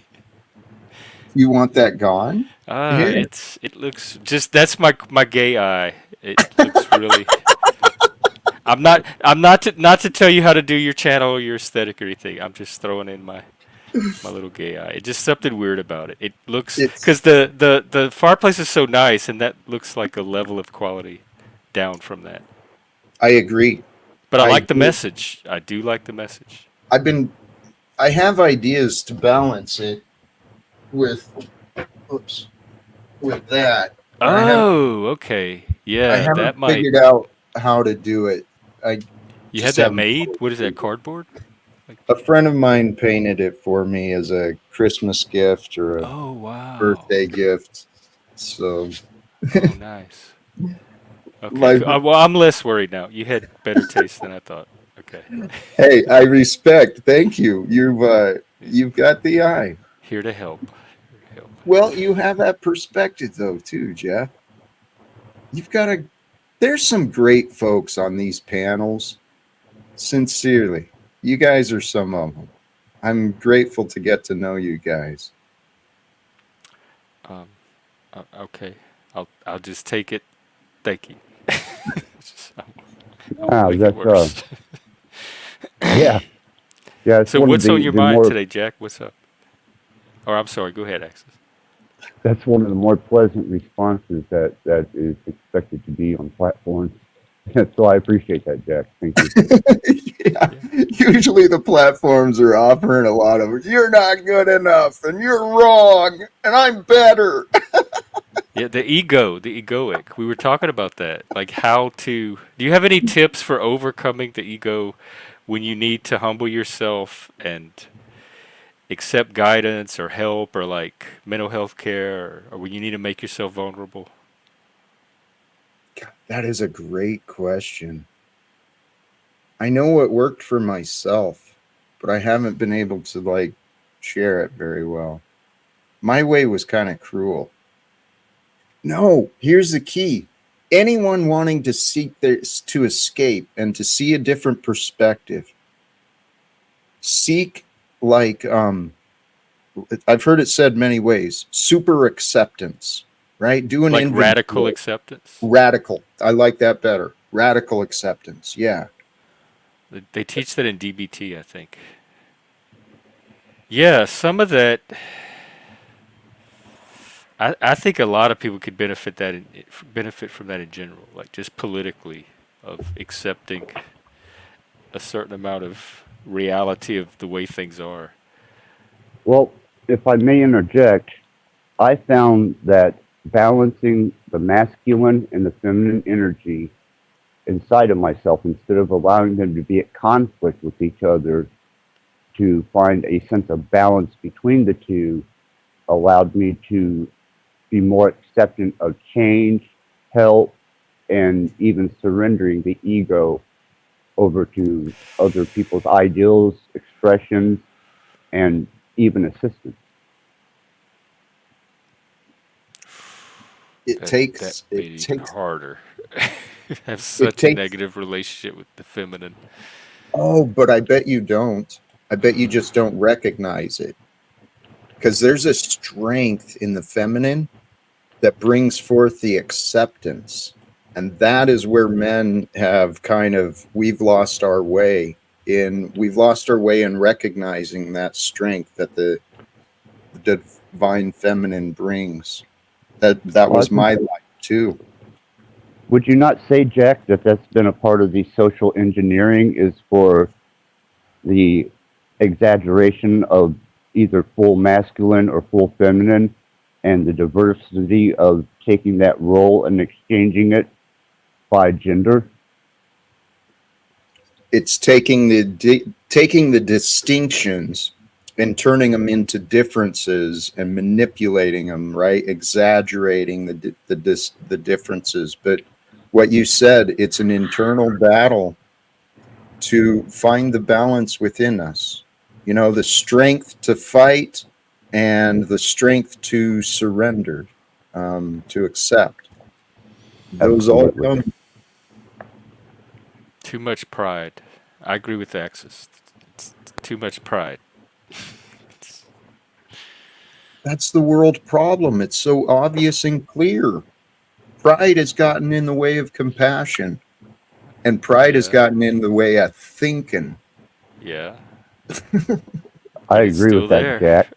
You want that gone? Here. It looks just that's my gay eye. It looks really. I'm not to tell you how to do your channel or your aesthetic or anything. I'm just throwing in my little gay eye. It's just something weird about it. It looks It's because the fireplace is so nice, and that looks like a level of quality down from that. I agree. But I I like the do. message. I do like the message. I've been I have ideas to balance it with oops with that, but Oh, okay. I Yeah, haven't that might. figured out how to do it. I You had just that haven't. made? What is that, cardboard? Like, A friend of mine painted it for me as a Christmas gift or a oh, wow. birthday gift. So Oh, nice. Okay, my well, I'm less worried now. You had better taste than I thought. Okay. hey, I respect. Thank you. Yeah. You've got the eye. Here to help. Here to help. Well, you have that perspective though too, Jeff. You've got a. There's some great folks on these panels. Sincerely, you guys are some of them. I'm grateful to get to know you guys. Um, okay. I'll just take it. Thank you. I won't Ah, make it that's worse. yeah, yeah. It's So one of what's on your the mind more today, Jack? What's up? Or I'm sorry. Go ahead, Axis. that's one of the more pleasant responses that is expected to be on platforms. So I appreciate that, Jack. Thank you. Yeah, Yeah. usually the platforms are offering a lot of "you're not good enough" and "you're wrong" and "I'm better." Yeah, the egoic. We were talking about that. Like how to. Do you have any tips for overcoming the ego when you need to humble yourself and accept guidance or help or like mental health care or when you need to make yourself vulnerable? God, that is a great question. I know what worked for myself, but I haven't been able to share it very well. My way was kind of cruel. No, here's the key. Anyone wanting to seek this to escape and to see a different perspective, seek like I've heard it said many ways, super acceptance, right? Do an Like radical inventory. acceptance. Radical. I like that better. Radical acceptance. Yeah. They teach that in DBT, I think. Yeah, some of that. I think a lot of people could benefit from that in general, like just politically, of accepting a certain amount of reality of the way things are. Well, if I may interject, I found that balancing the masculine and the feminine energy inside of myself, instead of allowing them to be at conflict with each other, to find a sense of balance between the two, allowed me to be more acceptant of change, help, and even surrendering the ego over to other people's ideals, expressions, and even assistance. It That takes it made it even takes harder. Have it such a takes negative relationship with the feminine. oh, but I bet you don't. I bet you just don't recognize it. Because there's a strength in the feminine that brings forth the acceptance. And that is where men have we've lost our way we've lost our way in recognizing that strength that the divine feminine brings. That Well, was my life too. would you not say, Jack, that that's been a part of the social engineering is for the exaggeration of either full masculine or full feminine, and the diversity of taking that role and exchanging it by gender. It's taking the distinctions and turning them into differences and manipulating them, right? Exaggerating the differences. But what you said, it's an internal battle to find the balance within us. You know, the strength to fight and the strength to surrender, to accept. Those all Absolutely. come. Too much pride. I agree with Axis. It's too much pride. That's the world problem. It's so obvious and clear. Pride has gotten in the way of compassion, and pride has Yeah, gotten in the way of thinking. yeah, I but it's agree still with that, there. Jack.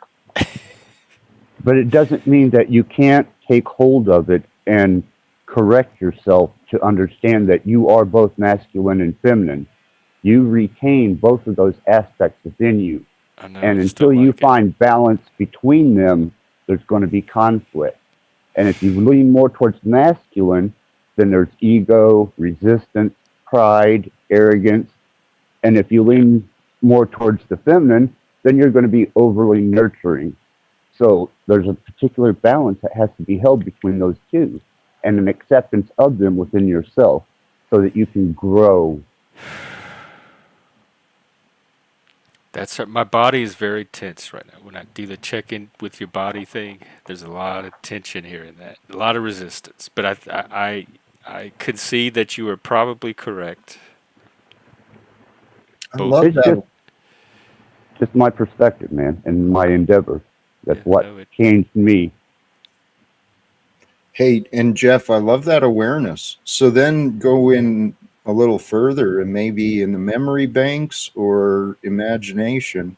But it doesn't mean that you can't take hold of it and correct yourself to understand that you are both masculine and feminine. You retain both of those aspects within you. I know, And just until don't you like it. find balance between them, there's going to be conflict. And if you lean more towards masculine, then there's ego, resistance, pride, arrogance. And if you Yeah. lean more towards the feminine, then you're going to be overly nurturing. So there's a particular balance that has to be held between those two and an acceptance of them within yourself so that you can grow. That's my body is very tense right now. When I do the check in with your body thing, there's a lot of tension here in that, a lot of resistance. But I could see that you are probably correct. I Both love of It's you. that. just my perspective, man, and my endeavor. That's Yeah, what no, it. changed me. Hey, and Jeff, I love that awareness. So then go in a little further and maybe in the memory banks or imagination,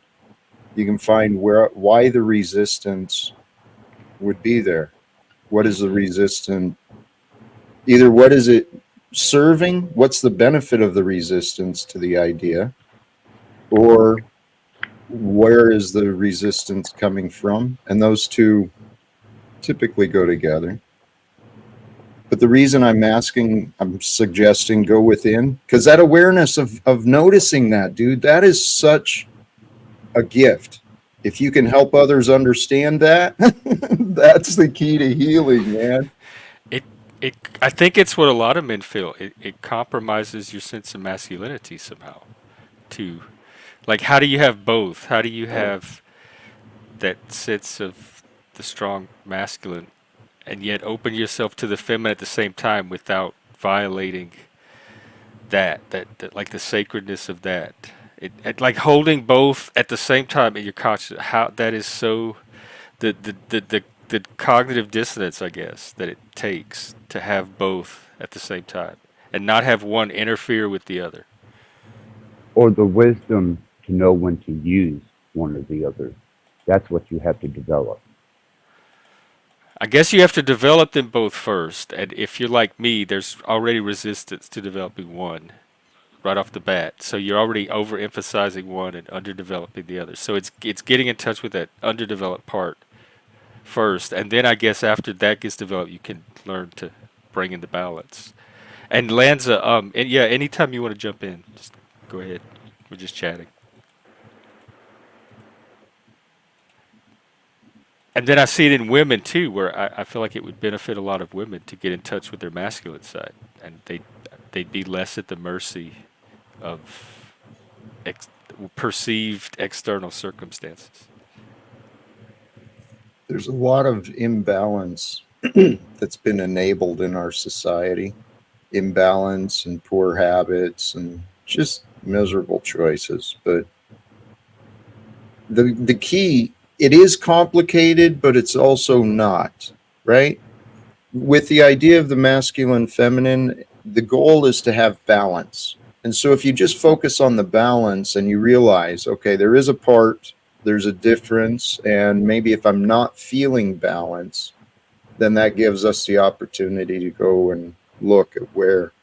you can find why the resistance would be there. What is the Mm-hmm. resistance? Either what is it serving? What's the benefit of the resistance to the idea? Or where is the resistance coming from? And those two typically go together. But the reason I'm suggesting go within, because that awareness of noticing that, dude, that is such a gift. If you can help others understand that, that's the key to healing, man. It it I think it's what a lot of men feel. It compromises your sense of masculinity somehow. To like, how do you have both? How do you have that sense of the strong masculine and yet open yourself to the feminine at the same time without violating that like the sacredness of that. It like holding both at the same time in your conscious. How that is so the cognitive dissonance, I guess, that it takes to have both at the same time and not have one interfere with the other. Or the wisdom to know when to use one or the other. That's what you have to develop. I guess you have to develop them both first, and if you're like me, there's already resistance to developing one right off the bat. So you're already overemphasizing one and underdeveloping the other. So it's getting in touch with that underdeveloped part first, and then I guess after that gets developed, you can learn to bring in the balance. And Lanza, and yeah, anytime you want to jump in, just go ahead. We're just chatting. And then I see it in women too, where I feel like it would benefit a lot of women to get in touch with their masculine side, and they'd be less at the mercy of ex- perceived external circumstances. There's a lot of imbalance that's been enabled in our society, imbalance and poor habits and just miserable choices. But the key, it is complicated, but it's also not, right? With the idea of the masculine feminine, the goal is to have balance. And so if you just focus on the balance and you realize, okay, there is a part, there's a difference, and maybe if I'm not feeling balance, then that gives us the opportunity to go and look at where.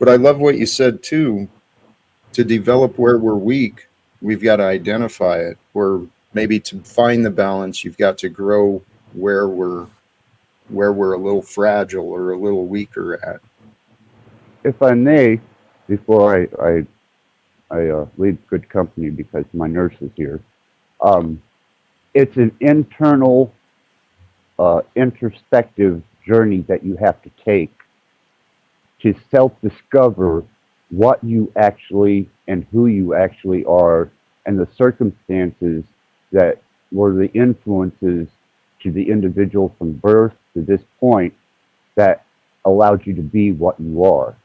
But I love what you said too, to develop where we're weak. we've got to identify it, or maybe to find the balance, you've got to grow where we're a little fragile or a little weaker at. If I may, before I leave good company because my nurse is here, um, it's an internal, introspective journey that you have to take to self-discover what you actually and who you actually are, and the circumstances that were the influences to the individual from birth to this point that allowed you to be what you are.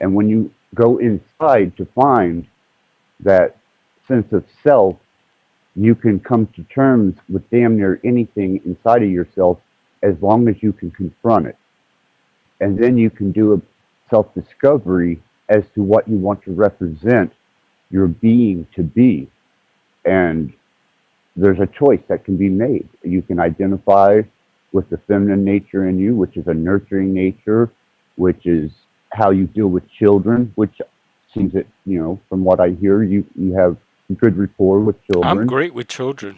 And when you go inside to find that sense of self, you can come to terms with damn near anything inside of yourself as long as you can confront it. And then you can do a self discovery as to what you want to represent your being to be. And there's a choice that can be made. You can identify with the feminine nature in you, which is a nurturing nature, which is how you deal with children, which seems that, from what I hear, you have good rapport with I'm children. great with children,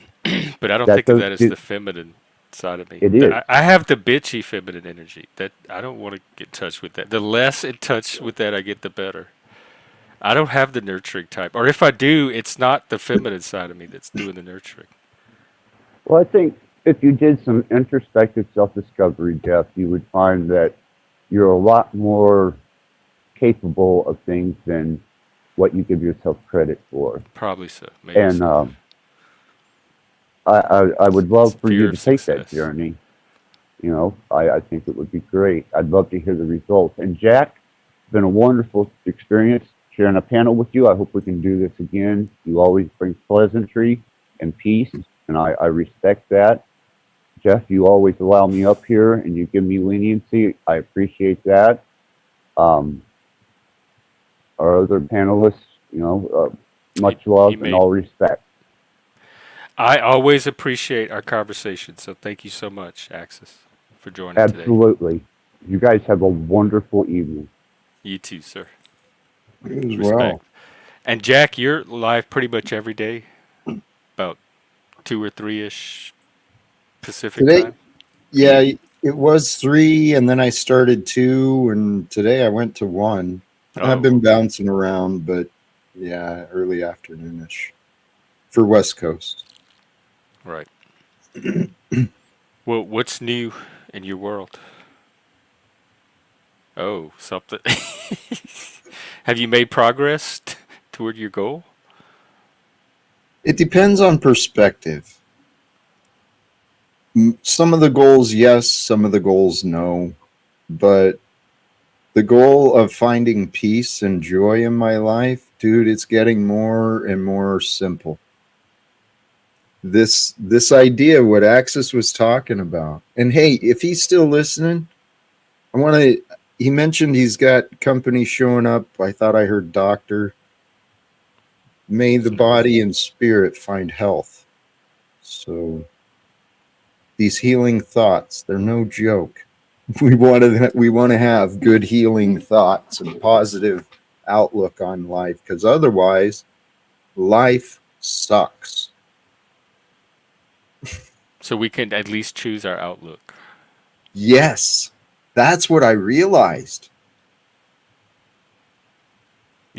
but I don't That think of does that as it, the feminine side of me. it is. I have the bitchy feminine energy. That I don't want to get in touch with that. The less in touch with that I get, the better. I don't have the nurturing type, or if I do, it's not the feminine side of me that's doing the nurturing. Well, I think if you did some introspective self discovery, Jeff, you would find that you're a lot more capable of things than what you give yourself credit for. Probably so, maybe And so. I would It's love for you fear to of take that success. journey. I think it would be great. I'd love to hear the results. And Jack, it's been a wonderful experience sharing a panel with you. I hope we can do this again. You always bring pleasantry and peace, and I respect that. Jeff, you always allow me up here and you give me leniency. I appreciate that. Um, our other panelists, You, much you love and made. all respect. I always appreciate our conversation, so thank you so much, Axis, for joining today. Absolutely. You guys have a wonderful evening. You too, sir. You as well. Respect. And Jack, you're live pretty much every day, about 2 or 3 ish Pacific Today, time. yeah, it was 3, and then I started 2, and today I went to 1. I've Oh, been okay. bouncing around, but yeah, early afternoonish for West Coast. Right. Well, what's new in your world? Oh, something. Have you made progress toward your goal? It depends on perspective. Some of the goals, yes, some of the goals, no. But the goal of finding peace and joy in my life, dude, it's getting more and more simple. This idea, what Axis was talking about. And hey, if he's still listening, I want to. He mentioned he's got company showing up. I thought I heard doctor. May the body and spirit find health. So these healing thoughts, they're no joke. We want to have good healing thoughts and positive outlook on life, because otherwise life sucks. So we can at least choose our outlook. Yes, that's what I realized.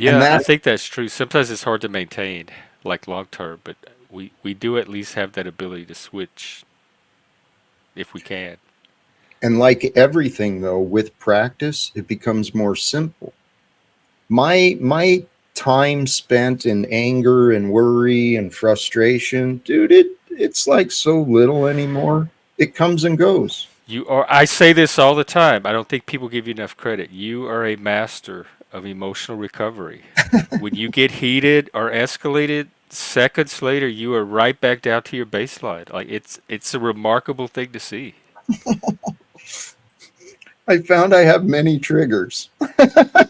And Yeah, I that think that's true. Sometimes it's hard to maintain, like long term, but we do at least have that ability to switch if we can. and like everything though, with practice it becomes more simple. My time spent in anger and worry and frustration, dude, it's like so little anymore. It comes and goes. You are, I say this all the time. I don't think people give you enough credit. You are a master of emotional recovery. When you get heated or escalated, seconds later you are right back down to your baseline. Like it's a remarkable thing to see. I found I have many triggers.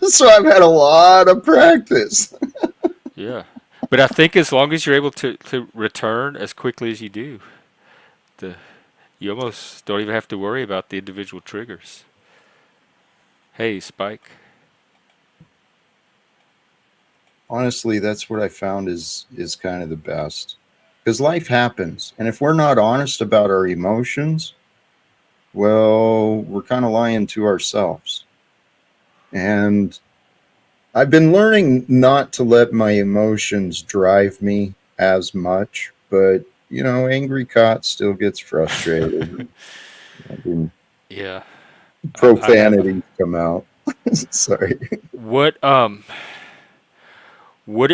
So I've had a lot of practice. Yeah. But I think as long as you're able to return as quickly as you do, the you almost don't even have to worry about the individual triggers. Hey, Spike. Honestly, that's what I found is kind of the best. Because life happens, and if we're not honest about our emotions, well, we're kind of lying to ourselves. And I've been learning not to let my emotions drive me as much, but angry cot still gets frustrated. I mean, Yeah, I have. profanities come out. Sorry. What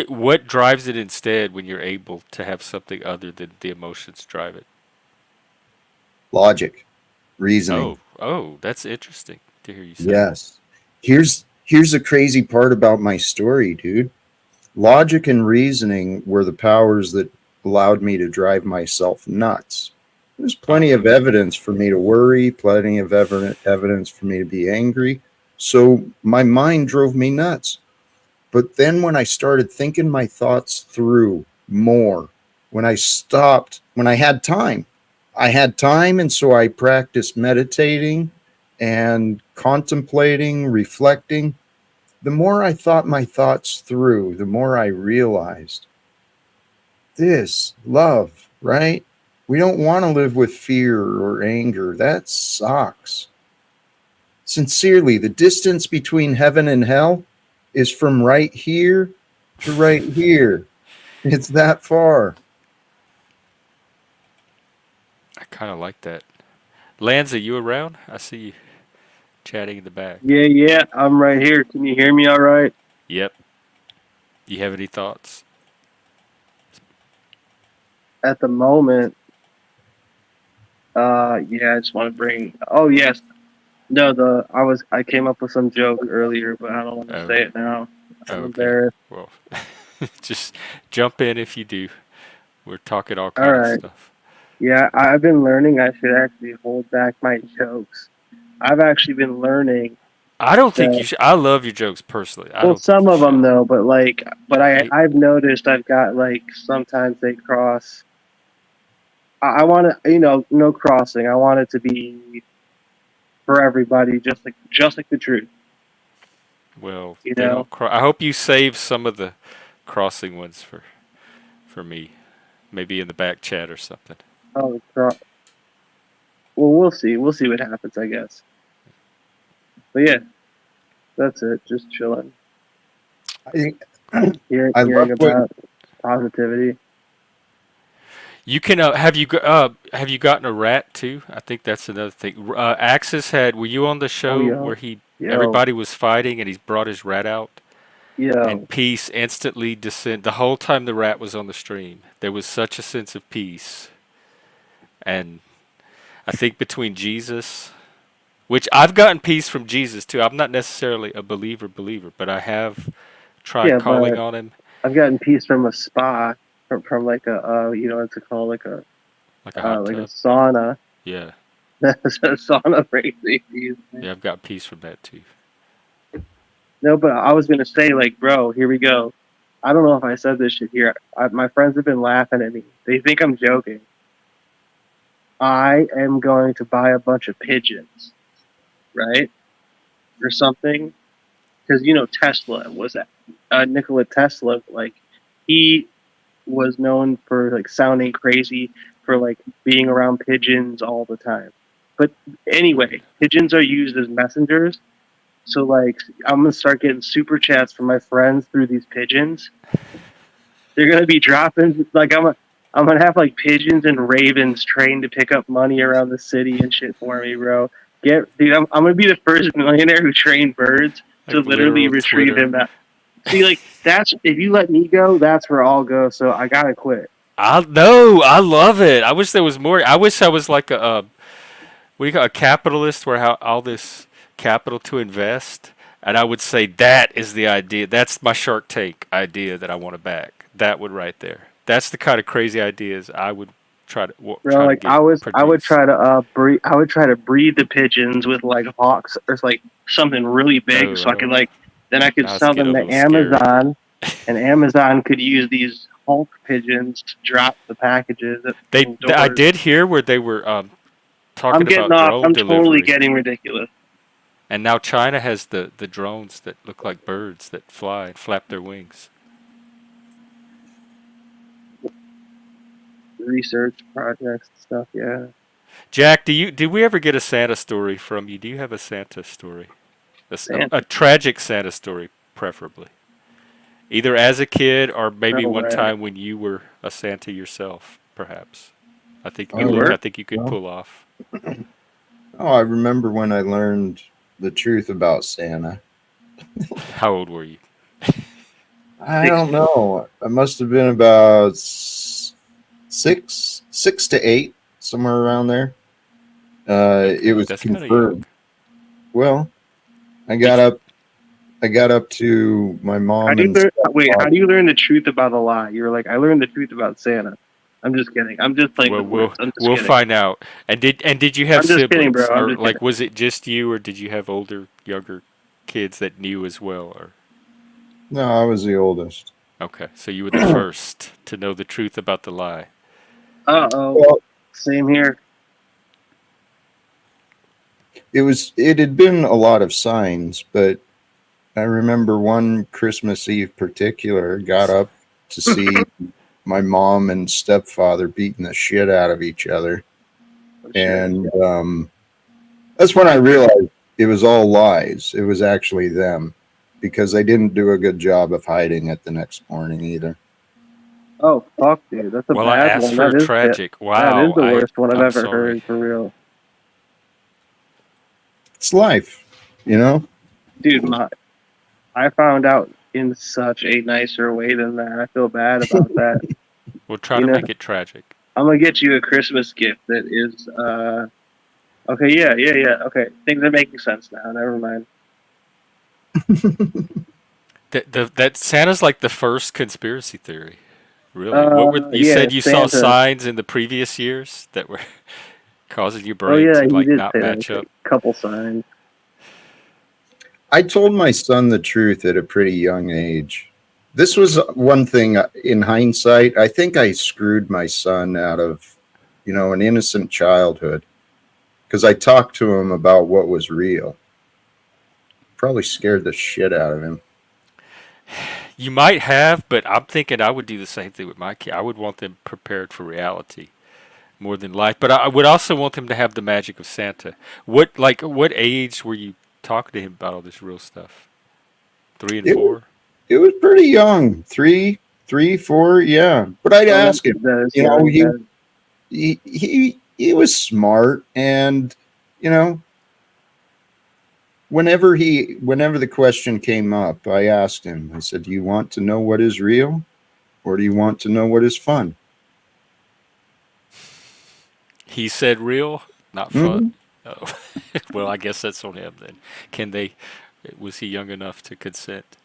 what drives it instead when you're able to have something other than the emotions drive it? Logic, reasoning. Oh, that's interesting to hear you say. Yes. Here's the crazy part about my story, dude. Logic and reasoning were the powers that allowed me to drive myself nuts. There's plenty Uh-huh. of evidence for me to worry, plenty of evidence for me to be angry. So my mind drove me nuts. But then when I started thinking my thoughts through more, when I had time. And so I practiced meditating and contemplating, reflecting. The more I thought my thoughts through, the more I realized this love, right? We don't want to live with fear or anger. That sucks. Sincerely, the distance between heaven and hell is from right here to right here. It's that far. I kind of like that. Lanza, you around? I see you chatting in the back. Yeah, yeah, I'm right here. Can you hear me all right? Yep. You have any thoughts? At the moment, yeah, I just want to bring. Oh yes, no, I came up with some joke earlier, but I don't want to Oh, say it now. I'm okay. embarrassed. Well, just jump in if you do. We're talking all All kind of right. stuff. Yeah, I've been learning. I should actually hold back my jokes. I've actually been learning I don't think you that. should. I love your jokes personally. I Well, don't think some you of them should. though, but I I've noticed I've got like sometimes they cross. I want to, no crossing. I want it to be for everybody, just like the truth. well, You they know. don't. I hope you save some of the crossing ones for me. Maybe in the back chat or something. Oh, well, we'll see. We'll see what happens, I guess. But yeah, that's it. Just chilling, I I love hearing what about positivity. You can have you gotten a rat too? I think that's another thing. Axis had. Were you on the Oh, show where yo, he yo, everybody was fighting and he's brought his rat out and yo. peace instantly descend. The whole time the rat was on the stream, there was such a sense of peace. And I think between Jesus, which I've gotten peace from Jesus too. I'm not necessarily a believer, but I have tried Yeah, calling but on him I've gotten peace from a spa, from like a what's it called, like a hot like a tub. sauna. Yeah, That's a sauna brings me peace. yeah, Man. I've got peace from that too. No, but I was gonna say, like, bro, here we go. I don't know if I said this shit here. My friends have been laughing at me. They think I'm joking. I am going to buy a bunch of pigeons, right, or something, because Tesla was Nikola Tesla. Like, he was known for like sounding crazy, for like being around pigeons all the time. But anyway, pigeons are used as messengers. So like, I'm gonna start getting super chats from my friends through these pigeons. They're gonna be dropping like I'm gonna have like pigeons and ravens trained to pick up money around the city and shit for me, bro. Dude, I'm gonna be the first millionaire who trained birds to Like literally literal retrieve Twitter. him. See, like that's if you let me go, that's where I'll go. So I gotta quit. I no, I love it. I wish there was more. I wish I was like what do you call a capitalist where how all this capital to invest, and I would say that is the idea. That's my Shark Tank idea that I want to back. That would right there. That's the kind of crazy ideas I would Bro, try to like get I would produced. try to breed the pigeons with like hawks or like something really big, so I could Oh, like then I could now it's sell getting them a to little scary. Amazon, and Amazon could use these Hulk pigeons to drop the packages at people's I doors. did hear where they were I'm talking getting about off. drone I'm totally delivery, getting ridiculous. and now China has the drones that look like birds that fly and flap their wings. research projects and stuff. Yeah. Jack, did we ever get a Santa story from you? Do you have a Santa story? A Santa. tragic Santa story, preferably. Either as a kid or No maybe one way. time when you were a Santa yourself, perhaps. You Which were? I think you could Well, pull off. oh, I remember when I learned the truth about Santa. How old were you? I Six. don't know. I must have been about six to eight, somewhere around there. It Okay, was that's kind of young. confirmed. Well, I Did got you, up. I got up to my How mom do you and learn? Wait, how stepfather. do you learn the truth about a lie? You're like, I learned the truth about Santa. I'm just kidding. I'm just playing well, with words. I'm just we'll kidding. find out. And did you have I'm just kidding, siblings, bro. I'm or just like kidding. was it just you, or did you have older, younger kids that knew as well? Or No, I was the oldest. okay, so you were the first to know the truth about the lie. Uh-oh. Well, Same here. it had been a lot of signs, but I remember one Christmas Eve particular got up to see my mom and stepfather beating the shit out of each other. Oh, shit. And that's when I realized it was all lies. It was actually them because they didn't do a good job of hiding it the next morning either. Oh, fuck, dude. That's a Well, I bad asked one. for a That is it. tragic. That is Wow, the worst one I've I'm ever sorry. heard, for real. It's life, you know? Dude, I found out in such a nicer way than that. I feel bad about that. We'll try You to know, make it tragic. I'm gonna get you a Christmas gift that is, okay, yeah. Okay, things are making sense now. Never mind. That Santa's like the first conspiracy theory. Really? What were you Yeah, said you saw Santa. signs in the previous years that were causing your Oh brain yeah, to he like did not say that. match up? A couple signs. I told my son the truth at a pretty young age. This was one thing in hindsight. I think I screwed my son out of, an innocent childhood because I talked to him about what was real. Probably scared the shit out of him. You might have, but I'm thinking I would do the same thing with my kid. I would want them prepared for reality more than life, but I would also want them to have the magic of Santa. What age were you talking to him about all this real stuff? 3 and It was 4? it was pretty young, three, 4, yeah. But I'd Oh, ask him. that is You know, young. he he was smart, and you know, whenever the question came up, I asked him. I said, "Do you want to know what is real, or do you want to know what is fun?" He said real, not fun. Hmm. Oh. Well, I guess that's on him then. Can they? Was he young enough to consent?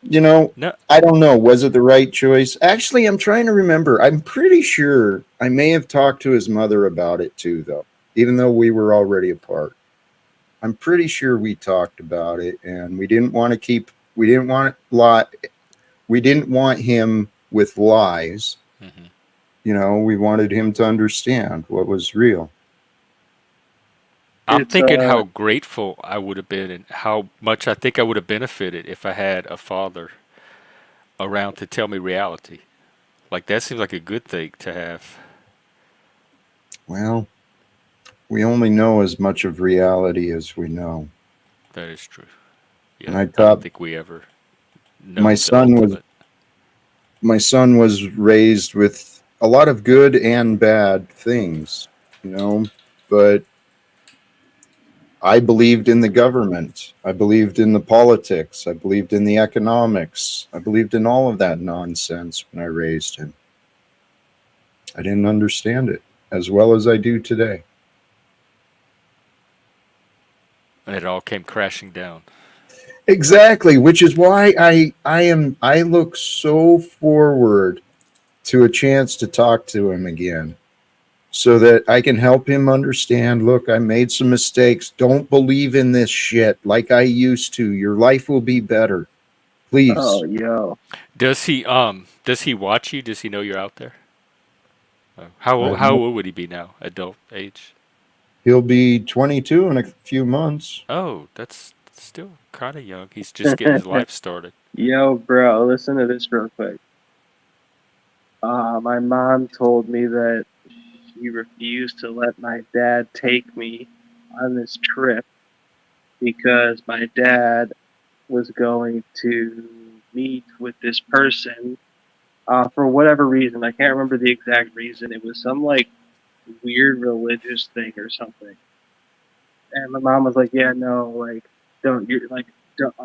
You know, No. I don't know. Was it the right choice? Actually, I'm trying to remember. I'm pretty sure I may have talked to his mother about it too, though, even though we were already apart. I'm pretty sure we talked about it, and we didn't want lie, we didn't want him with lies. Hmm. We wanted him to understand what was real. I'm It's thinking how grateful I would have been and how much I think I would have benefited if I had a father around to tell me reality. Like that seems like a good thing to have. Well, we only know as much of reality as we know. That is true. And Yeah, I I don't thought think we ever my know the son was ultimate. my son was raised with a lot of good and bad things, but I believed in the government. I believed in the politics. I believed in the economics. I believed in all of that nonsense when I raised him. I didn't understand it as well as I do today. And it all came crashing down. Exactly, which is why I look so forward to a chance to talk to him again so that I can help him understand, look, I made some mistakes. Don't believe in this shit like I used to. Your life will be better. oh, Please. yo. Does he watch you? Does he know you're out there? How I, old would he be now? Adult age? he'll be 22 in a few months. Oh, that's still kind of young. He's just getting his life started. Yo, bro, listen to this real quick. My mom told me that she refused to let my dad take me on this trip because my dad was going to meet with this person for whatever reason. I can't remember the exact reason. It was some like weird religious thing or something. And my mom was like, "Yeah, no, like, don't you're like, don't."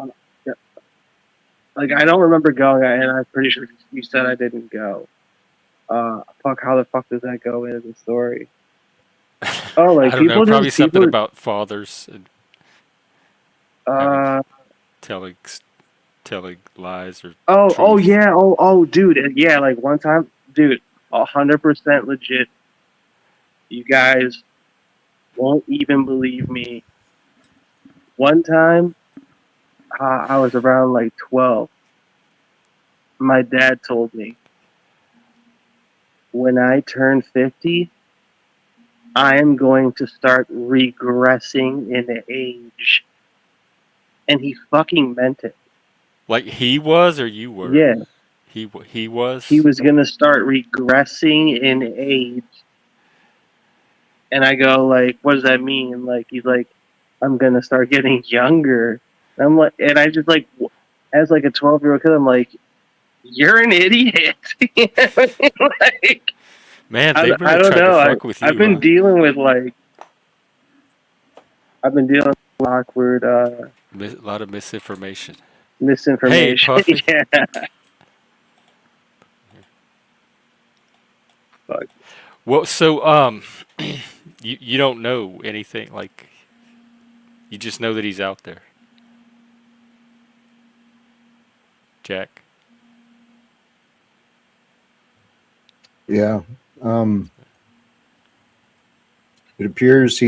Like I don't remember going, and I'm pretty sure you said I didn't go. Fuck, how the fuck does that go into the story? Oh, I like don't know. people Probably just something people. about fathers and having Uh telling telling lies or oh truth. yeah, dude, yeah, like one time, dude, 100% legit. You guys won't even believe me. One time, I was around like 12. My dad told me when I turn 50, I am going to start regressing in age, and he fucking meant it. Like he was or you were. Yeah, He he was. was gonna start regressing in age, and I go like, "What does that mean?" Like he's like, "I'm gonna start getting younger." And I'm like, and I just like, as like a 12-year-old kid, I'm like, "You're an idiot." Like, Man, they I really don't tried to know. fuck with I've you, been huh? dealing with like I've been dealing with awkward A lot of misinformation. Hey, misinformation. Puffy. Yeah. Fuck. Well, so you don't know anything. Like you just know that he's out there, Jack. Yeah. Um, it appears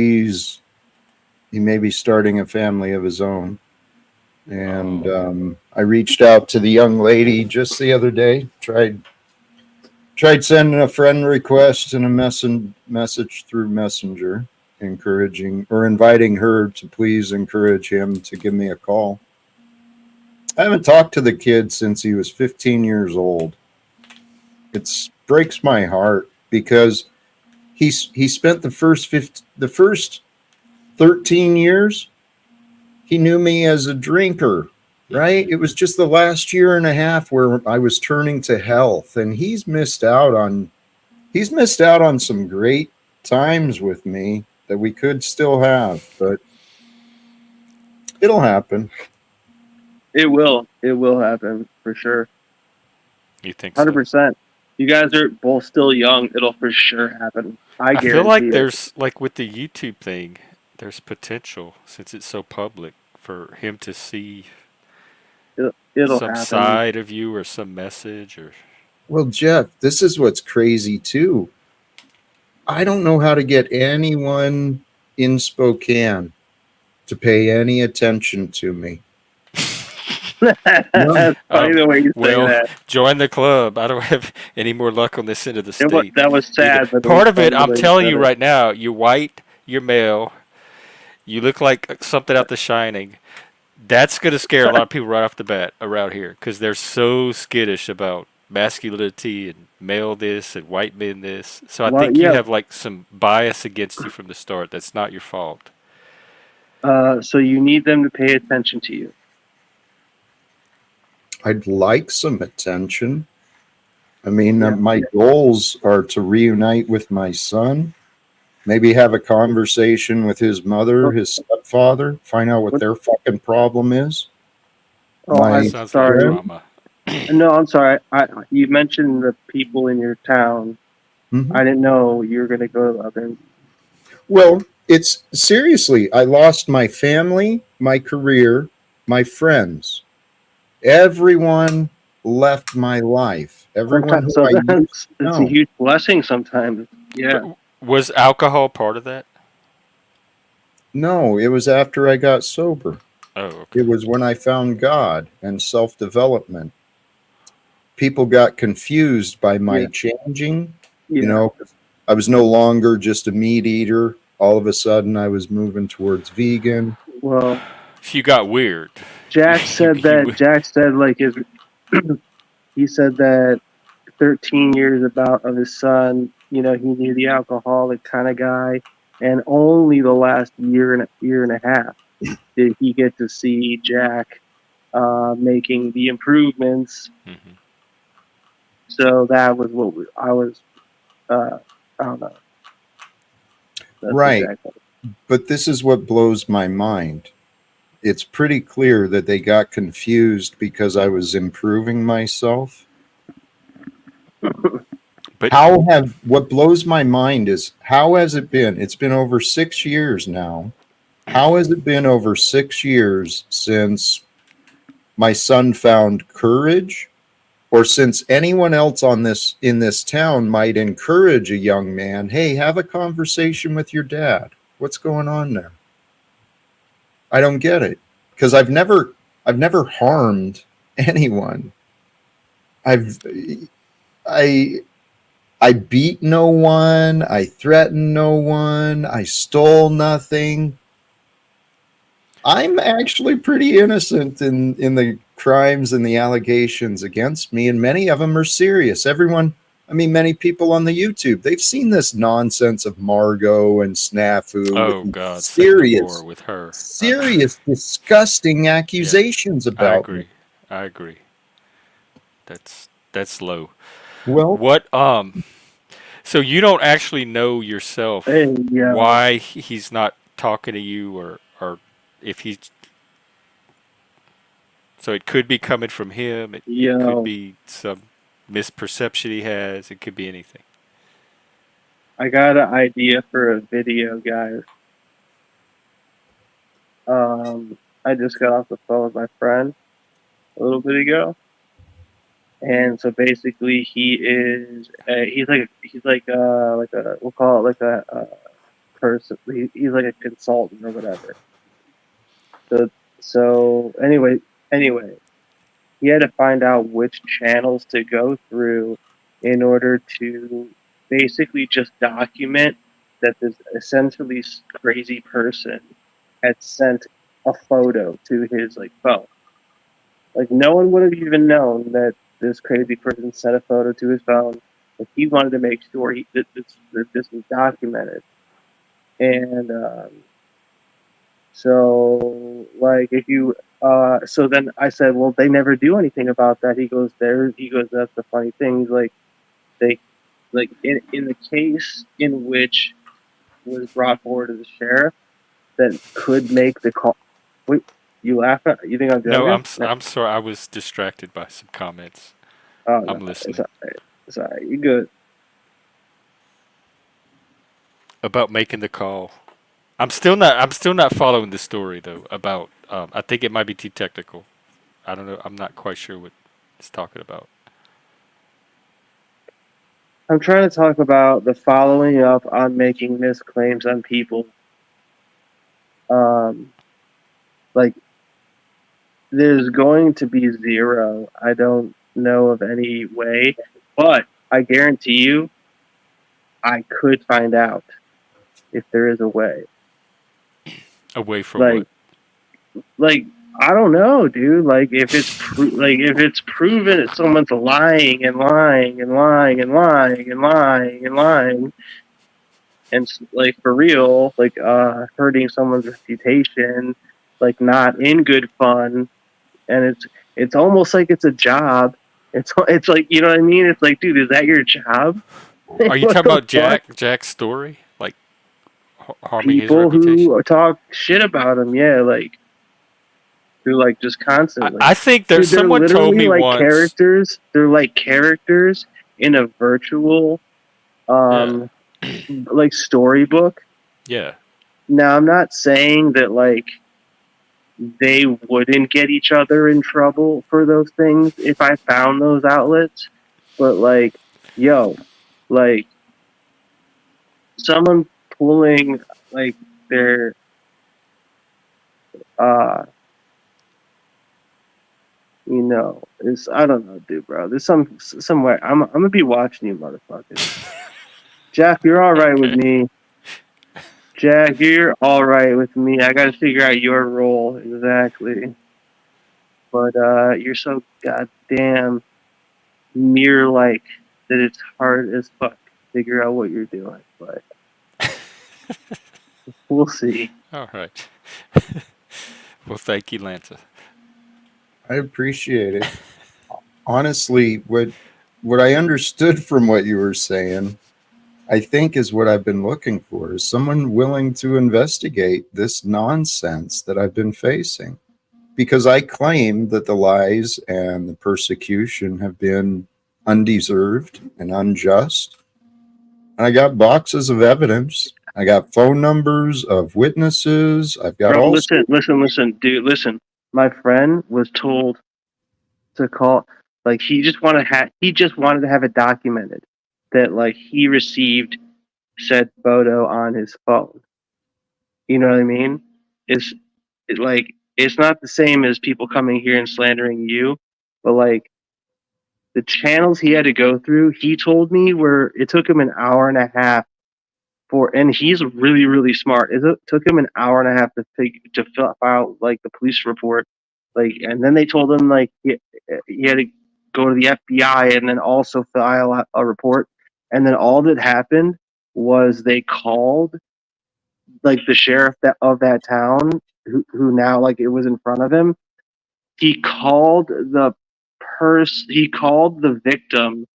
he may be starting a family of his own. And Oh, I reached out to the young lady just the other day. Tried sending a friend request and a message through Messenger, encouraging or inviting her to please encourage him to give me a call. I haven't talked to the kid since he was 15 years old. It breaks my heart because he spent the first 13 years he knew me as a drinker, right? It was just the last year and a half where I was turning to health, and he's missed out on some great times with me that we could still have, but it'll happen. It will. It will happen for sure. you think so? 100%. You guys are both still young. It'll for sure happen. I I feel guarantee like it. there's like with the YouTube thing, there's potential since it's so public for him to see It'll some happen. side of you or some message or Well, Jeff, this is what's crazy too. I don't know how to get anyone in Spokane to pay any attention to me. None. That's funny the way you say well, that. join the club. I don't have any more luck on this end of the state That was either. sad, but it was Part of it, funny the I'm way you telling said you it. right now, you're white, you're male, you look like something out The Shining. That's going to scare a lot of people right off the bat around here because they're so skittish about masculinity and male this and white men this. So I Well, think you yeah. have like some bias against you from the start. That's not your fault. So you need them to pay attention to you. I'd like some attention. I mean, Yeah. my goals are to reunite with my son, maybe have a conversation with his mother, Oh, his stepfather, find out what what? their fucking problem is. Oh, That My I'm sounds like sorry. friend, drama. No, I'm sorry. You mentioned the people in your town. mhm. I didn't know you were gonna go to the other. Well, it's seriously, I lost my family, my career, my friends. Everyone left my life. Everyone Sometimes, who so I used that's to it's a know. huge blessing. Sometimes, yeah. But was alcohol part of that? No, it was after I got sober. Oh, It okay. was when I found God and self development. People got confused by my Yeah, changing. You yeah. know, I was no longer just a meat eater. All of a sudden, I was moving towards vegan. Well, You got weird. Jack said that. You Jack said like his. He said that 13 years of his son. You know, he knew the alcoholic kind of guy, and only the last year and a half did he get to see Jack making the improvements. Hmm. So that was I was. I don't know. That's Right. exactly. But this is what blows my mind. It's pretty clear that they got confused because I was improving myself. But What blows my mind is how has it been? It's been over 6 years now. How has it been over 6 years since my son found courage, or since anyone else on this in this town might encourage a young man, hey, have a conversation with your dad? What's going on there? I don't get it. Because I've never harmed anyone. I've I I beat no one, I threatened no one, I stole nothing. I'm actually pretty innocent in the crimes and the allegations against me, and many of them are serious. Many people on the YouTube, they've seen this nonsense of Margot and Snafu with oh these God, say no more serious, with her. disgusting Yeah, accusations I about me. agree. I agree. That's low. Well, What So you don't actually know yourself Hey, yo, why he's not talking to you, or if he's, so it could be coming from him. It could yo, be some misperception he has. It could be anything. I got an idea for a video, guys. I just got off the phone with my friend a little bit ago, and so basically he's like a we'll call it like a person. He's like a consultant or whatever. So anyway, he had to find out which channels to go through in order to basically just document that this essentially crazy person had sent a photo to his like phone. Like no one would have even known that this crazy person sent a photo to his phone. But he wanted to make sure that this was documented. And so like if you so then I said, well, they never do anything about that. He goes, that's the funny thing. He's like, they like in the case in which was brought forward to the sheriff that could make the call. Wait, you laugh at? You think I'm No, joking? No. I'm sorry. I was distracted by some comments. Oh no, I'm it's listening. all right. It's all right. You good? About making the call. I'm still not following the story though. About I think it might be too technical. I don't know. I'm not quite sure what it's talking about. I'm trying to talk about the following up on making misclaims on people. Um, like there's going to be zero. I don't know of any way, but I guarantee you, I could find out if there is a way. Away from Like, what? like I don't know, dude. Like if it's proven that someone's lying and lying and lying and lying and lying and lying, and like for real, like hurting someone's reputation, like not in good fun, and it's almost like it's a job. It's like, you know what I mean? It's like, dude, is that your job? Are you What talking the about fuck? Jack's story, like harming his People reputation? who talk shit about him, yeah, like through like just constantly. I think there's Dude, they're someone told literally me like once. characters. They're like characters in a virtual Yeah, like storybook. yeah. Now I'm not saying that like they wouldn't get each other in trouble for those things if I found those outlets. But like, yo, like someone pulling like their uh is I don't know, dude, bro. There's somewhere I'm gonna be watching you, motherfuckers. Jack, you're all right with Okay. me. Jack, you're all right with me. I got to figure out your role exactly. But you're so goddamn mirror like. that it's hard as fuck to figure out what you're doing, but we'll see. All right. Well, thank you, Lanza. I appreciate it. Honestly, what I understood from what you were saying, I think is what I've been looking for, is someone willing to investigate this nonsense that I've been facing. Because I claim that the lies and the persecution have been undeserved and unjust. And I got boxes of evidence. I got phone numbers of witnesses. I've got Bro, all listen, dude, listen. My friend was told to call, like he just wanted to have it documented that like he received said photo on his phone. You know what I mean? It's like it's not the same as people coming here and slandering you, but like the channels he had to go through, he told me where it took him an hour and a half and he's really really smart. It took him an hour and a half to fill out like the police report, like, and then they told him like he had to go to the FBI and then also file out a report, and then all that happened was they called like the sheriff of that town who now like it was in front of him. He called the victim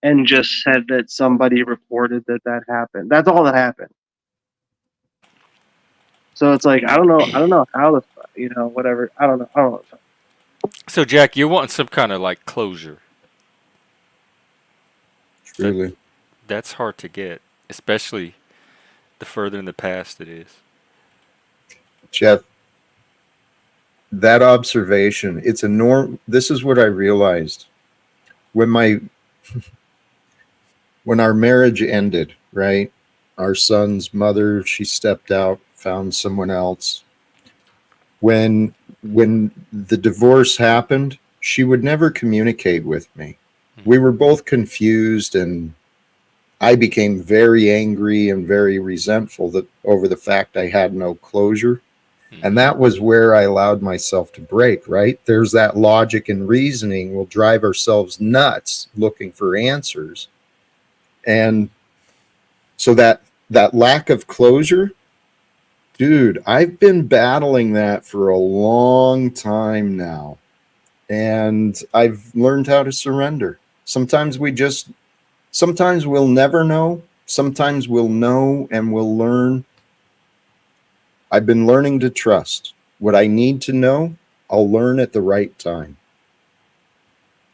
and just said that somebody reported that happened. That's all that happened. So it's like I don't know how the whatever. I don't know. So, Jack, you're wanting some kind of like closure. That truly. that's hard to get, especially the further in the past it is. Jeff, that observation, it's a norm. This is what I realized when when our marriage ended, right? Our son's mother, she stepped out, found someone else. When the divorce happened, she would never communicate with me. We were both confused, and I became very angry and very resentful over the fact I had no closure. And Mm-hmm. that was where I allowed myself to break, right? There's that logic and reasoning will drive ourselves nuts looking for answers. And so that lack of closure, dude, I've been battling that for a long time now. And I've learned how to surrender. Sometimes we'll never know. Sometimes we'll know and we'll learn. I've been learning to trust. What I need to know, I'll learn at the right time.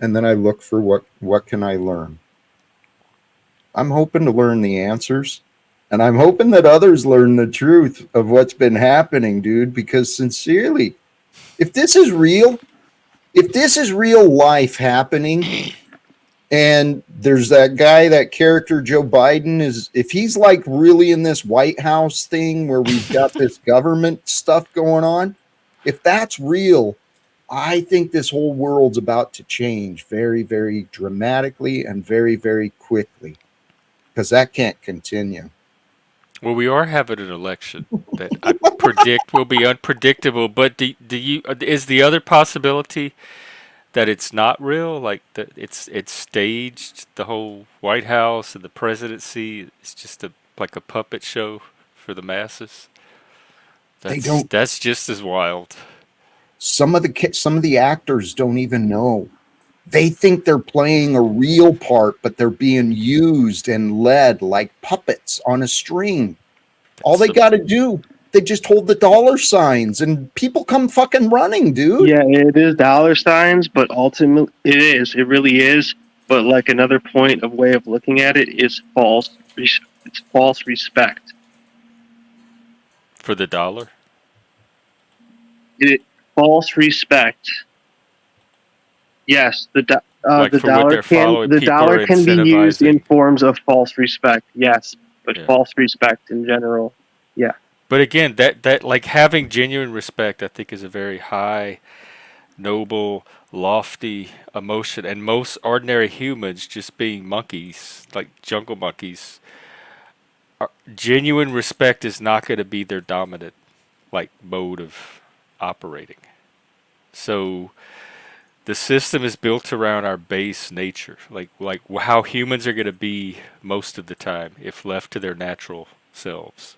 And then I look for what can I learn. I'm hoping to learn the answers. And I'm hoping that others learn the truth of what's been happening, dude, because sincerely, if this is real, if this is real life happening, and there's that guy, that character, Joe Biden, is if he's like really in this White House thing where we've got this government stuff going on, if that's real, I think this whole world's about to change very, very dramatically and very, very quickly because that can't continue. Well, we are having an election that I predict will be unpredictable. But do you is the other possibility that it's not real? Like that it's staged. The whole White House and the presidency is just like a puppet show for the masses. They That's don't. that's just as wild. Some of the actors don't even know. They think they're playing a real part, but they're being used and led like puppets on a string. All That's they so got to do, they just hold the dollar signs and people come fucking running, dude. Yeah, it is dollar signs, but ultimately it really is. But like another point of way of looking at it is false. It's false respect. for the dollar. It false respect. Yes, Like for what they're following, the people are dollar can be used in incentivizing. forms of false respect. Yes, but Yeah. false respect in general. Yeah. But again, that like having genuine respect, I think, is a very high, noble, lofty emotion, and most ordinary humans, just being monkeys, like jungle monkeys, genuine respect is not going to be their dominant like mode of operating. So the system is built around our base nature, like how humans are going to be most of the time if left to their natural selves.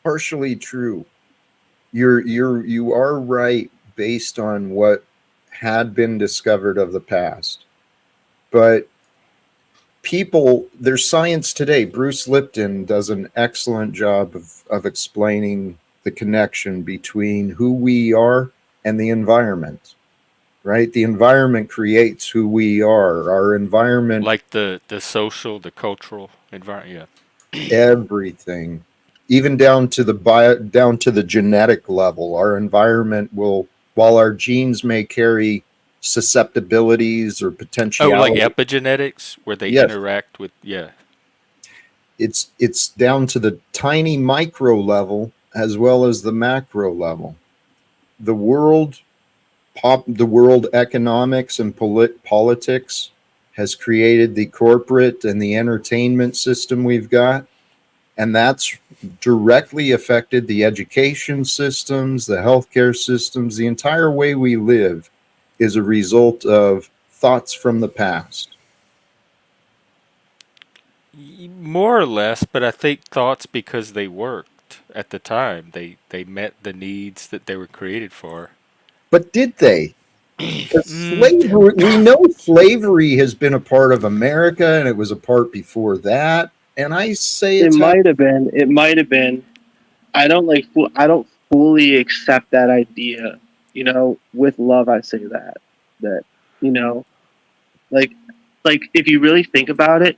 Partially true. You are right based on what had been discovered of the past. But there's science today. Bruce Lipton does an excellent job of explaining the connection between who we are and the environment, right? The environment creates who we are. Our environment, Like the social, the cultural environment. everything, even down to the genetic level. Our environment will, while our genes may carry susceptibilities or Oh, like potentiality, epigenetics, where they yes, interact with, yeah. it's down to the tiny micro level as well as the macro level. The the world economics and politics has created the corporate and the entertainment system we've got, and that's directly affected the education systems, the healthcare systems. The entire way we live is a result of thoughts from the past. More or less, but I think thoughts because they worked at the time. They met the needs that they were created for. But did they? Mm, Slavery, we know slavery has been a part of America, and it was a part before that. And I say It it's happened. might have been. It might have been. I don't like. I don't fully accept that idea. With love, I say that. That you know, like, if you really think about it,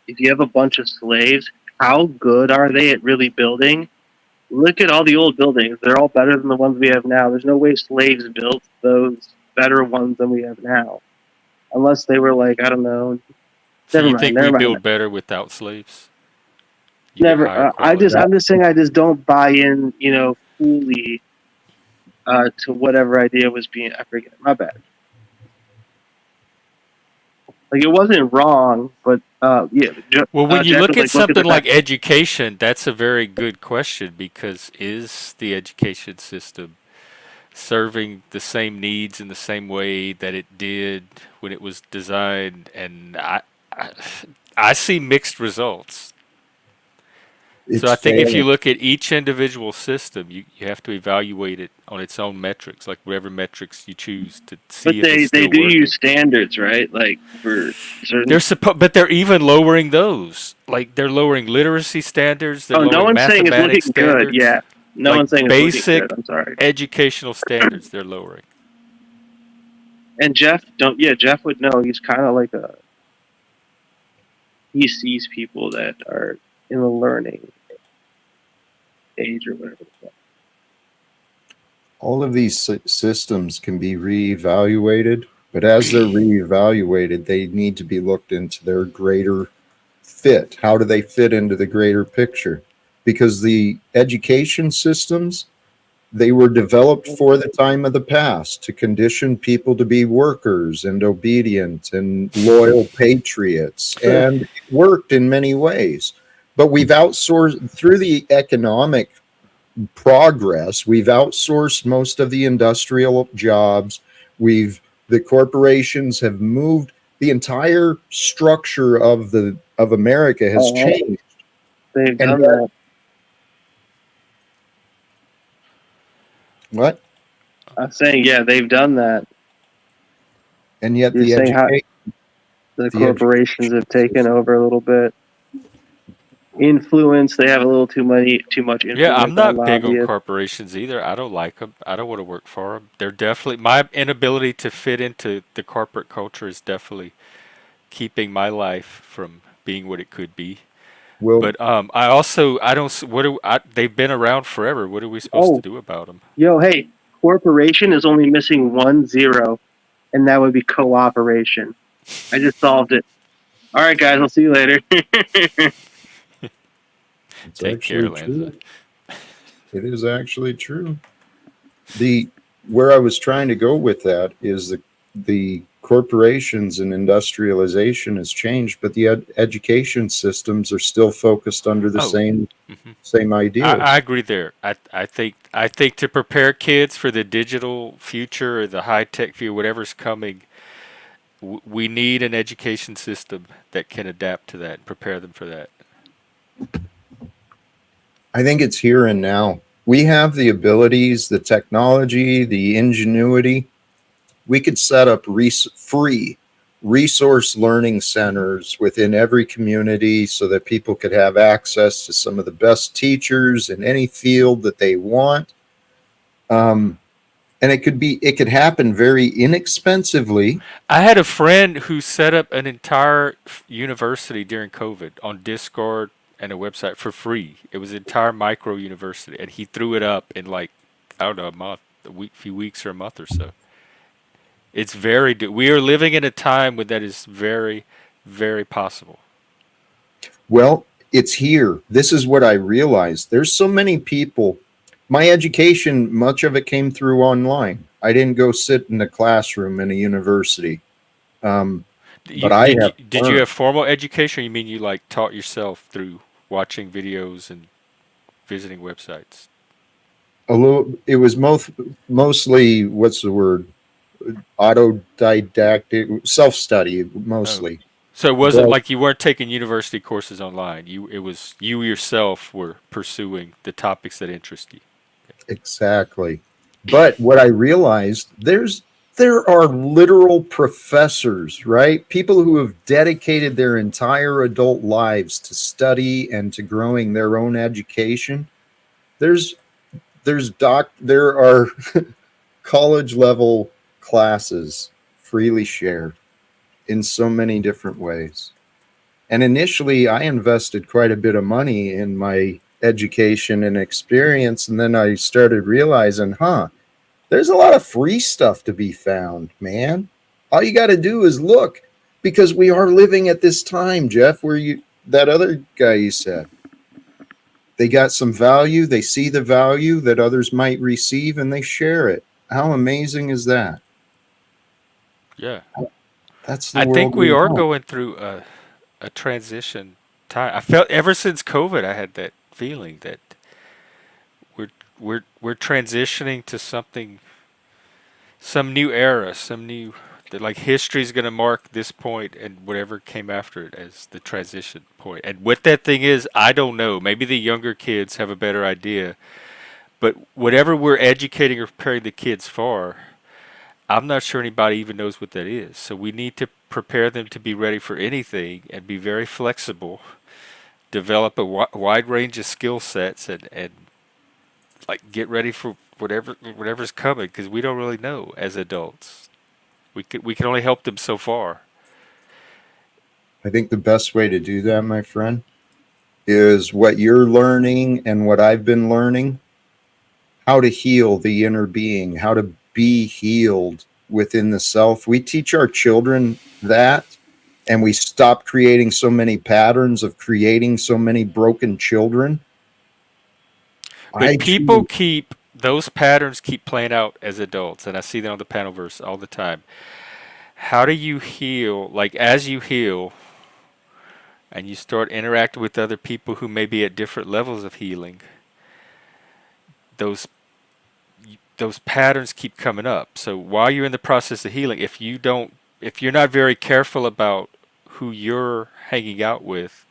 if you have a bunch of slaves, how good are they at really building? Look at all the old buildings; they're all better than the ones we have now. There's no way slaves built those better ones than we have now, unless they were like, I don't know. so Never you mind. think we Never mind. build better without slaves? You get Never. higher quality. I'm just saying. I just don't buy in. Fully to whatever idea was being. I forget. My bad. Like it wasn't wrong, but yeah. Well, when you Jack look was at like, look at something the like past. education, that's a very good question because is the education system serving the same needs in the same way that it did when it was designed? And I, I see mixed results. So It's I think if you failing. look at each individual system, you have to evaluate it on its own metrics, like whatever metrics you choose to But see if it's they still do use working. standards, right? Like for certain. But they're even lowering those. Like they're lowering literacy standards, they're Oh, no lowering one's saying it's mathematics looking good. standards, Yeah, no like one's saying it's looking good. basic I'm sorry. educational standards they're lowering. And Jeff don't. Yeah, Jeff would know. He's kind of like he sees people that are in the learning age or whatever. All of these systems can be reevaluated, but as they're reevaluated, they need to be looked into their greater fit. How do they fit into the greater picture? Because the education systems, they were developed for the time of the past to condition people to be workers and obedient and loyal patriots. And it worked in many ways. But we've outsourced through the economic progress, we've outsourced most of the industrial jobs. The corporations have moved, the entire structure of America has changed. They've And done yet, that. what? I'm saying, yeah, they've done that. And yet You're the saying how education the the corporations education have taken system, over a little bit. Influence. They have a little too much Yeah, I'm influence on not big on lobbyists. corporations either. I don't like them. I don't want to work for them. They're definitely my inability to fit into the corporate culture is definitely keeping my life from being what it could be. will But I don't what do they've been around forever. What are we supposed to Oh, do about them? yo, hey, corporation is only missing 1 0, and that would be cooperation. I just solved it. All right, guys, I'll see you later. it's Take care, actually Lanza. true. It is actually true. The Where I was trying to go with that is the corporations and industrialization has changed, but the education systems are still focused under the Oh, same hmm same I ideals. agree there. I think to prepare kids for the digital future or the high tech future, whatever's coming, we need an education system that can adapt to that and prepare them for that. I think it's here and now. We have the abilities, the technology, the ingenuity. We could set up free resource learning centers within every community so that people could have access to some of the best teachers in any field that they want. Um, and it could happen very inexpensively. I had a friend who set up an entire university during COVID on Discord and a website for free. It was an entire micro university, and he threw it up in like, I don't know, a month, few weeks or a month or so. It's we are living in a time when that is very, very possible. Well, it's here. This is what I realized. There's so many people. My education, much of it came through online. I didn't go sit in a classroom in a university. But I have Did you learned. have formal education, or you mean you like taught yourself through watching videos and visiting websites? A little. It was mostly, what's the word, autodidactic, self-study Oh, mostly. so it wasn't But like you weren't taking university courses online. It was you yourself were pursuing the topics that interest you. exactly. But what I realized, there are literal professors, right? People who have dedicated their entire adult lives to study and to growing their own education. There's there are college level classes freely shared in so many different ways. And initially, I invested quite a bit of money in my education and experience. And then I started realizing, there's a lot of free stuff to be found, man. All you got to do is look, because we are living at this time, Jeff, where that other guy you said, they got some value, they see the value that others might receive, and they share it. How amazing is that? Yeah, That's the I world think we we are want. going through a transition time. I felt ever since COVID, I had that feeling that we're we're transitioning to something, some new era, some new that like history's going to mark this point and whatever came after it as the transition point. And what that thing is, I don't know. Maybe the younger kids have a better idea. But whatever we're educating or preparing the kids for, I'm not sure anybody even knows what that is. So we need to prepare them to be ready for anything and be very flexible, develop a wide range of skill sets, and like get ready for whatever's coming because we don't really know as adults. We can only help them so far. I think the best way to do that, my friend, is what you're learning and what I've been learning, how to heal the inner being, how to be healed within the self. We teach our children that, and we stop creating so many patterns of creating so many broken children. I But people choose. keep those patterns keep playing out as adults, and I see that on the panel verse all the time. How do you heal? Like as you heal and you start interacting with other people who may be at different levels of healing, those those patterns keep coming up. So while you're in the process of healing, if you're not very careful about who you're hanging out with,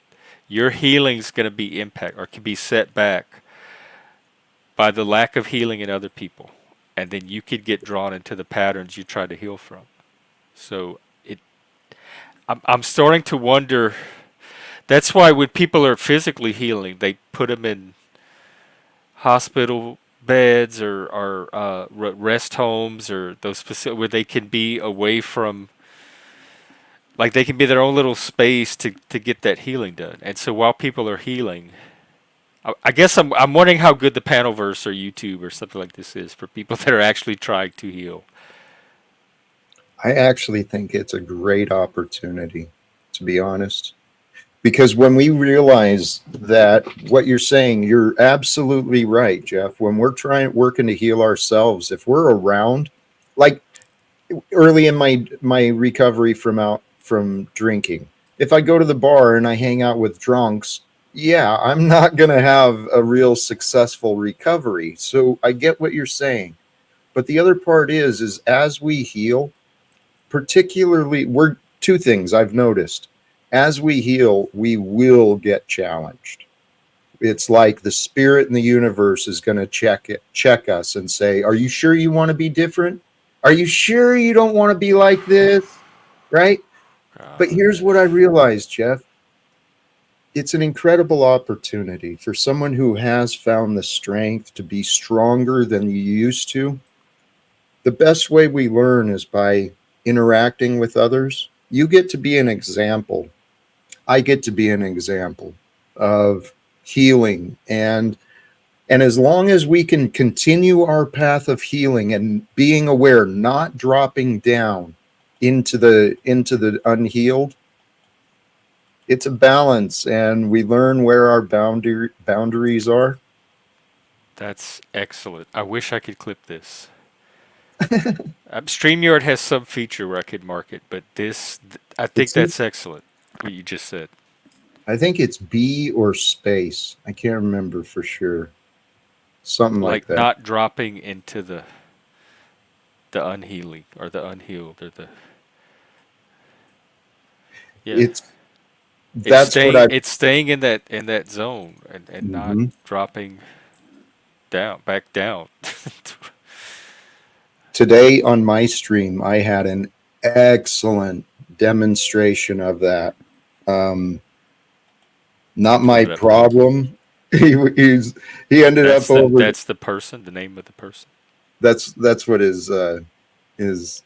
your healing's going to be impact or can be set back by the lack of healing in other people, and then you could get drawn into the patterns you try to heal from. So I'm starting to wonder. That's why when people are physically healing, they put them in hospital beds or rest homes or those facilities where they can be away from, like they can be their own little space to get that healing done. And so while people are healing, I guess I'm wondering how good the Panelverse or YouTube or something like this is for people that are actually trying to heal. I actually think it's a great opportunity, to be honest. Because when we realize that what you're saying, you're absolutely right, Jeff. When we're working to heal ourselves, if we're around, like early in my recovery from drinking. If I go to the bar and I hang out with drunks, yeah, I'm not going to have a real successful recovery. So I get what you're saying. But the other part is as we heal, particularly we're two things I've noticed. As we heal, we will get challenged. It's like the spirit in the universe is going to check us and say, "Are you sure you want to be different? Are you sure you don't want to be like this?" Right? But here's what I realized, Jeff. It's an incredible opportunity for someone who has found the strength to be stronger than you used to. The best way we learn is by interacting with others. You get to be an example. I get to be an example of healing, and as long as we can continue our path of healing and being aware, not dropping down into the unhealed, it's a balance, and we learn where our boundaries are. That's excellent. I wish I could clip this. StreamYard has some feature where I could mark it, but I think It's that's excellent. What you just said, I think it's B or space. I can't remember for sure. Something like like that. not dropping into the unhealing or the unhealed or the yeah. It's that's what I. It's staying in that zone and not Mhm. dropping back down. Today on my stream, I had an excellent demonstration of that. Um, not What my did that look like? problem. He's he ended up over. That's the person, the name of the person. That's what his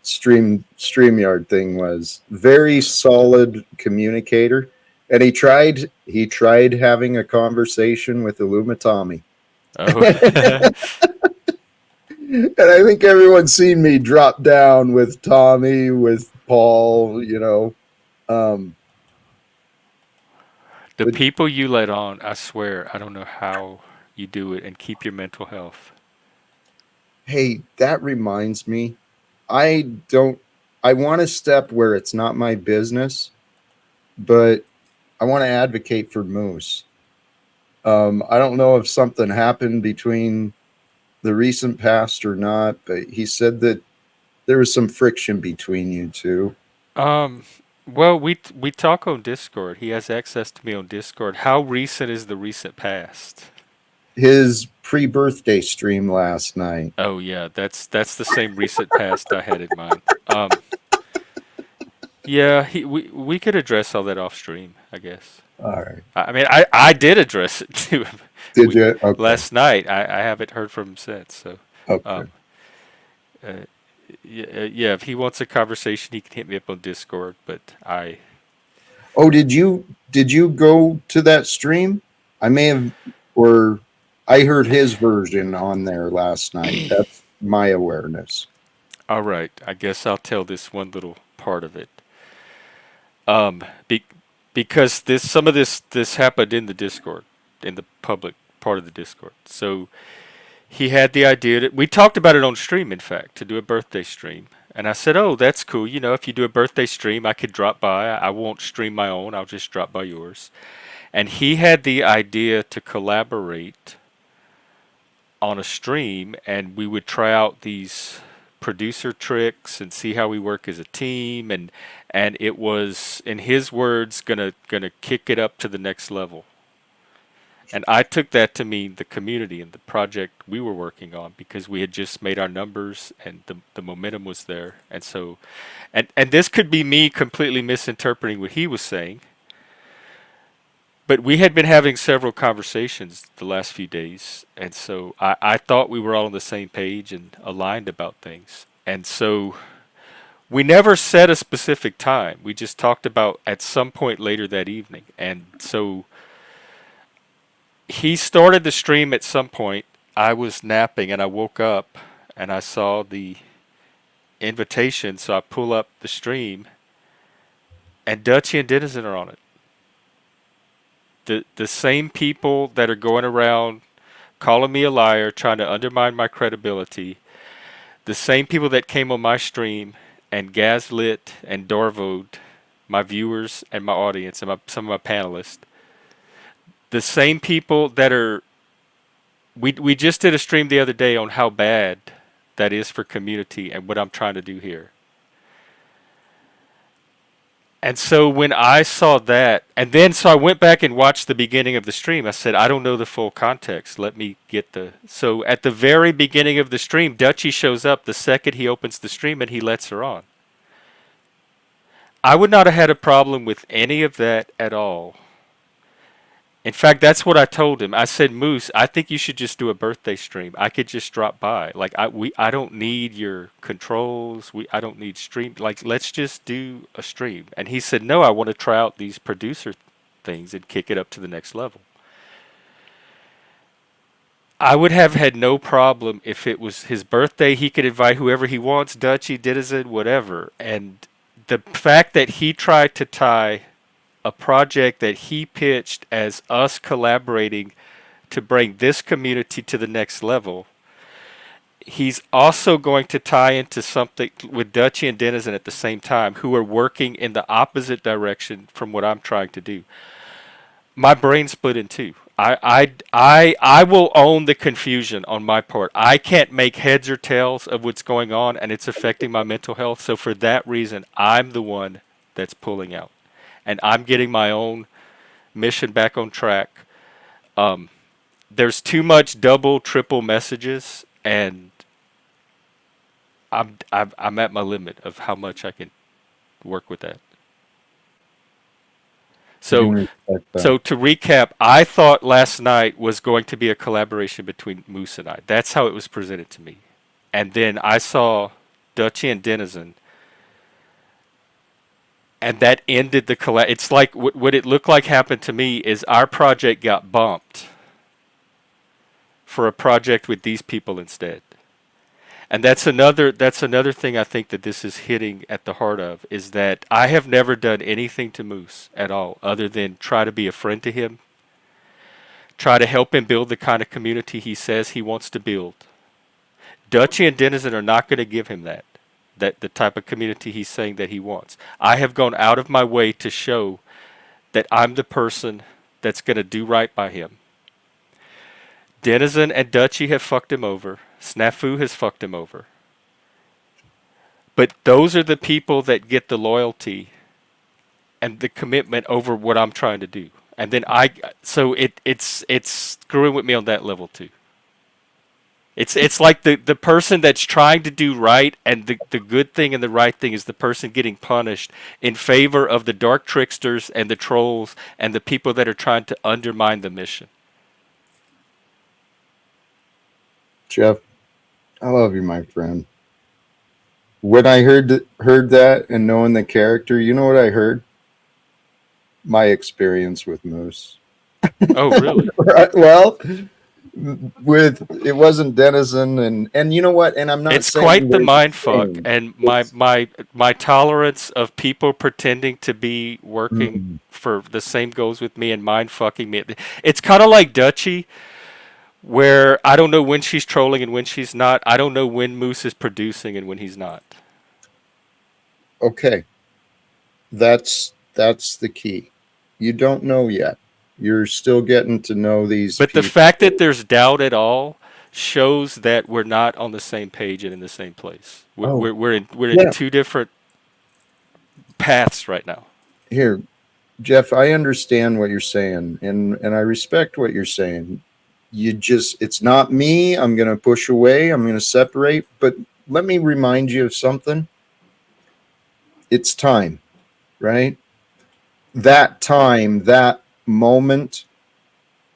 StreamYard thing was. Very solid communicator, and he tried having a conversation with Illumitami. Oh, And I think everyone's seen me drop down with Tommy, with Paul, Um, the but people you let on, I swear, I don't know how you do it and keep your mental health. hey, that reminds me, I don't, I want to step where it's not my business, but I want to advocate for Moose. I don't know if something happened between the recent past or not, but he said that there was some friction between you two. Um, well, we talk on Discord. He has access to me on Discord. How recent is the recent past? His pre-birthday stream last night. Oh yeah, that's the same recent past I had in mind. Yeah, we could address all that off stream, I guess. All right. I mean, I did address it to him. Did We you? Okay. last night. I haven't heard from him since. So, Okay. um, uh, yeah, if he wants a conversation, he can hit me up on Discord. But Oh, did you go to that stream? I may have, or I heard his version on there last night. That's my awareness. all right, I guess I'll tell this one little part of it. Um, be, because some of this happened in the Discord, in the public part of the Discord. So he had the idea that we talked about it on stream, in fact, to do a birthday stream. And I said, "Oh, that's cool. You know, if you do a birthday stream, I could drop by. I won't stream my own. I'll just drop by yours." And he had the idea to collaborate on a stream, and we would try out these producer tricks and see how we work as a team. And it was, in his words, gonna kick it up to the next level. And I took that to mean the community and the project we were working on because we had just made our numbers and the momentum was there. And so, and this could be me completely misinterpreting what he was saying, but we had been having several conversations the last few days. And so I thought we were all on the same page and aligned about things. And so we never set a specific time. We just talked about at some point later that evening. And so he started the stream at some point. I was napping and I woke up and I saw the invitation, so I pull up the stream and Dutchy and Denizen are on it. The same people that are going around calling me a liar, trying to undermine my credibility, the same people that came on my stream and gaslit and dorvoed my viewers and my audience and some of my panelists. The same people that are we just did a stream the other day on how bad that is for community and what I'm trying to do here. And so when I saw that, and then so I went back and watched the beginning of the stream. I said, I don't know the full context. Let me get the. So at the very beginning of the stream, Dutchie shows up the second he opens the stream and he lets her on. I would not have had a problem with any of that at all. In fact, that's what I told him. I said, Moose, I think you should just do a birthday stream. I could just drop by. Like I don't need your controls. I don't need stream. Like let's just do a stream. And he said, no, I want to try out these producer things and kick it up to the next level. I would have had no problem if it was his birthday. He could invite whoever he wants, Dutchie, Denizen, whatever. And the fact that he tried to tie a project that he pitched as us collaborating to bring this community to the next level, he's also going to tie into something with Dutchie and Denizen at the same time, who are working in the opposite direction from what I'm trying to do. My brain split in two. I will own the confusion on my part. I can't make heads or tails of what's going on, and it's affecting my mental health. So for that reason, I'm the one that's pulling out. And I'm getting my own mission back on track. There's too much double, triple messages, and I'm at my limit of how much I can work with that. So to recap, I thought last night was going to be a collaboration between Moose and I. That's how it was presented to me. And then I saw Dutchie and Denizen, and that ended the collab. It's like what it looked like happened to me is our project got bumped for a project with these people instead. And that's another thing I think that this is hitting at the heart of, is that I have never done anything to Moose at all other than try to be a friend to him, try to help him build the kind of community he says he wants to build. Dutchie and Denizen are not going to give him that the type of community he's saying that he wants. I have gone out of my way to show that I'm the person that's going to do right by him. Denizen and Dutchie have fucked him over. Snafu has fucked him over. But those are the people that get the loyalty and the commitment over what I'm trying to do. And then so it's screwing with me on that level too. It's like the person that's trying to do right, and the good thing and the right thing is the person getting punished in favor of the dark tricksters and the trolls and the people that are trying to undermine the mission. Jeff, I love you, my friend. When I heard that and knowing the character, you know what I heard? My experience with Moose. Oh, really? Right, well, it wasn't Denizen, and you know what? And I'm not. It's saying quite the mind fuck, same. and my tolerance of people pretending to be working for the same goals with me and mind fucking me. It's kind of like Dutchie, where I don't know when she's trolling and when she's not. I don't know when Moose is producing and when he's not. Okay, that's the key. You don't know yet. You're still getting to know these But people. the fact that there's doubt at all shows that we're not on the same page and in the same place. We're in two different paths right now. Here, Jeff, I understand what you're saying, and I respect what you're saying. It's not me. I'm going to push away. I'm going to separate. But let me remind you of something. It's time, right? That time, that moment,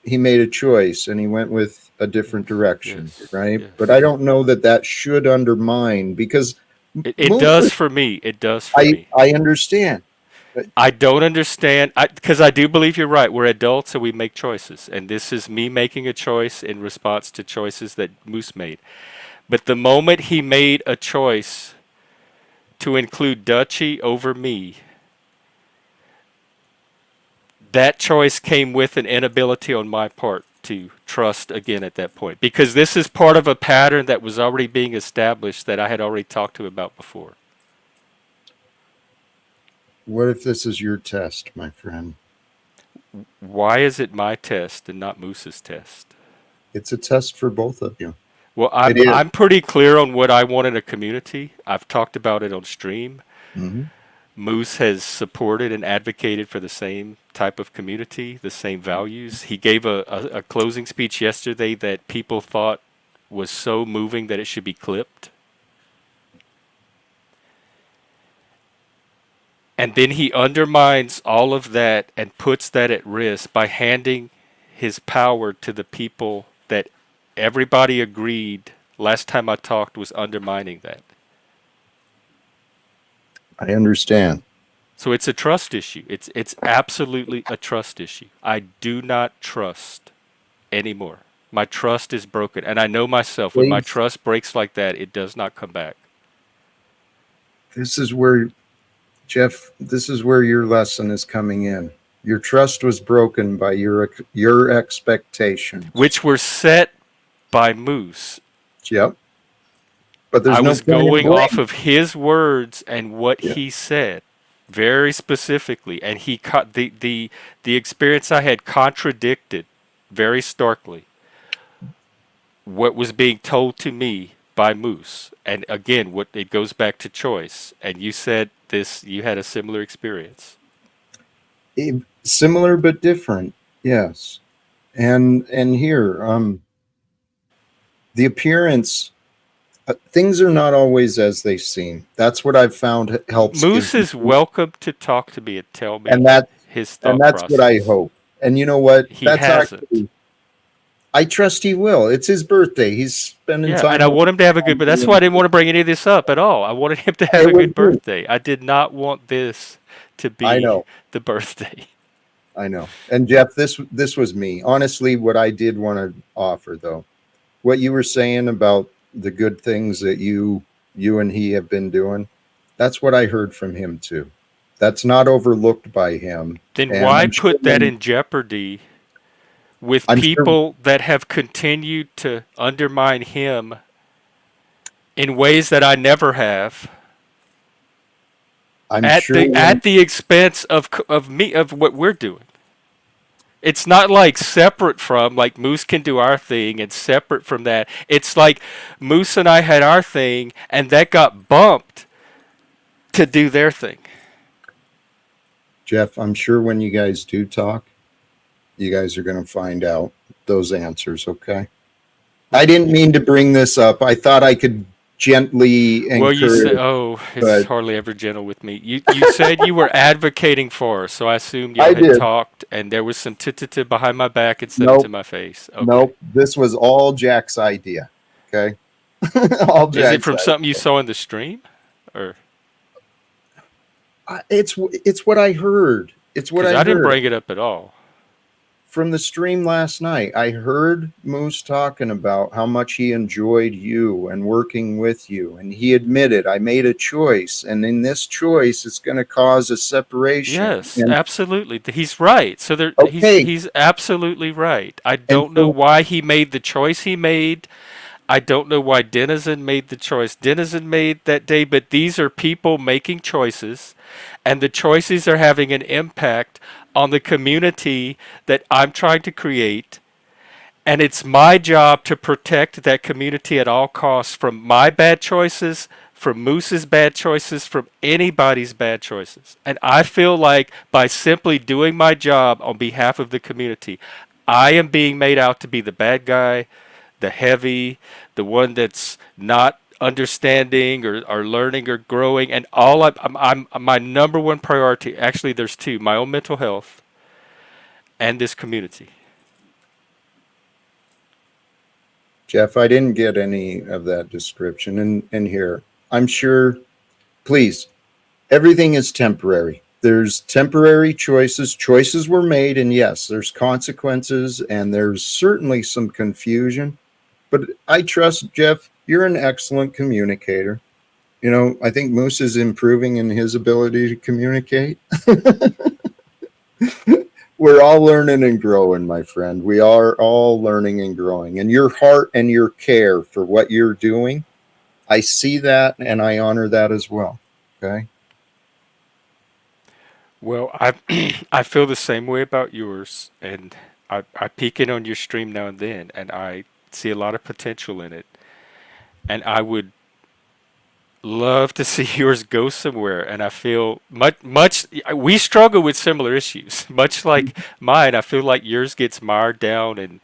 he made a choice and he went with a different direction, Yes, right? yes. But I don't know that should undermine, because It does for me. It does for me. I understand. I don't understand, because I do believe you're right. We're adults and we make choices. And this is me making a choice in response to choices that Moose made. But the moment he made a choice to include Dutchie over me, that choice came with an inability on my part to trust again at that point. Because this is part of a pattern that was already being established that I had already talked to him about before. What if this is your test, my friend? Why is it my test and not Moose's test? It's a test for both of you. Well, It is. I'm pretty clear on what I want in a community. I've talked about it on stream. Mm-hmm. Moose has supported and advocated for the same type of community, the same values. He gave a closing speech yesterday that people thought was so moving that it should be clipped. And then he undermines all of that and puts that at risk by handing his power to the people that everybody agreed last time I talked was undermining that. I understand. So it's a trust issue. It's absolutely a trust issue. I do not trust anymore. My trust is broken, and I know myself. When my Please. trust breaks like that, it does not come back. This is where, Jeff, this is where your lesson is coming in. Your trust was broken by your expectations. Which were set by Moose. Yep. But there's I no was point in going blame. off of his words and what Yeah. he said very specifically, and the experience I had contradicted very starkly what was being told to me by Moose. And again, what it goes back to choice. And you said this, you had a similar experience. Similar but different. Yes. And here, the appearance, things are not always as they seem. That's what I've found helps. Moose is welcome to talk to me and tell me and that his thought and that's process. what I hope. And you know what? He That's hasn't. actually, I trust he will. It's his birthday. He's spending Yeah, time. and I want him to have a good. But that's why I didn't want to bring any of this up at all. I wanted him to have It a was good me. birthday. I did not want this to I be know. the birthday. I know. And Jeff, this was me. Honestly, what I did want to offer though, what you were saying about the good things that you and he have been doing, that's what I heard from him too. That's not overlooked by him. Then And why I'm sure put that when- in jeopardy with I'm sure people that have continued to undermine him in ways that I never have I'm at sure the when, expense of me of what we're doing. It's not like separate from, like Moose can do our thing and separate from that. It's like Moose and I had our thing and that got bumped to do their thing. Jeff, I'm sure when you guys do talk, you guys are going to find out those answers, okay? I didn't mean to bring this up. I thought I could gently Well, you said, encourage. oh, it's but- hardly ever gentle with me. You said you were advocating for us, so I assumed y'all I had did. talked, and there was some tit behind my back instead Nope. of to my face. Okay. Nope, this was all Jack's idea, okay? All Is Jack's it from idea. something you saw in the stream, or It's what I heard. It's what because I I didn't heard bring it up at all? from the stream last night. I heard Moose talking about how much he enjoyed you and working with you, and he admitted, I made a choice, and in this choice, it's going to cause a separation. Yes, And- absolutely. He's right. So there, Okay. he's absolutely right. I don't know so- why he made the choice he made. I don't know why Denizen made the choice Denizen made that day, but these are people making choices, and the choices are having an impact on the community that I'm trying to create. And it's my job to protect that community at all costs from my bad choices, from Moose's bad choices, from anybody's bad choices. And I feel like by simply doing my job on behalf of the community, I am being made out to be the bad guy, the heavy, the one that's not understanding or learning or growing. And I'm my number one priority, actually there's two, my own mental health and this community. Jeff, I didn't get any of that description in here. I'm sure, please, everything is temporary. There's temporary choices. Choices were made, and yes, there's consequences, and there's certainly some confusion. But I trust, Jeff, you're an excellent communicator. You know, I think Moose is improving in his ability to communicate. We're all learning and growing, my friend. We are all learning and growing. And your heart and your care for what you're doing, I see that and I honor that as well. Okay. Well, I I feel the same way about yours, and I peek in on your stream now and then, and I see a lot of potential in it, and I would love to see yours go somewhere. And I feel much we struggle with similar issues, much like mine. I feel like yours gets mired down in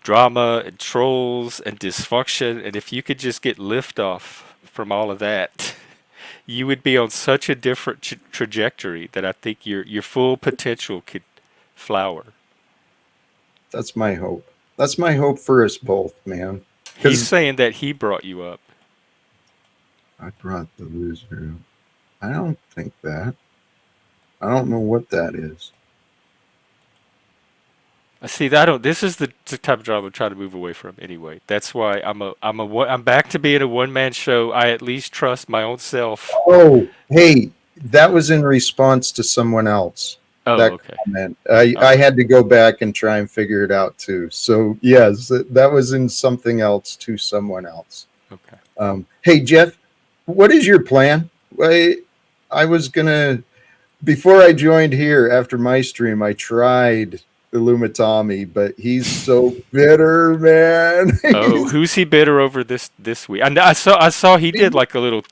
drama and trolls and dysfunction, and if you could just get lift off from all of that, you would be on such a different trajectory that I think your full potential could flower. That's my hope. That's my hope for us both, man. He's Because saying that he brought you up. I brought the loser up. I don't think that. I don't know what that is. I see. I don't. This is the type of job I'm trying to move away from. Anyway, that's why I'm back to being a one man show. I at least trust my own self. Oh, hey, that was in response to someone else. Oh, That okay. comment. All I right. had to go back and try and figure it out too. So yes, that was in something else to someone else. Okay. Hey Jeff, what is your plan? I was gonna before I joined here after my stream. I tried Illumitami, but he's so bitter, man. Oh, who's he bitter over this week? I saw he did like a little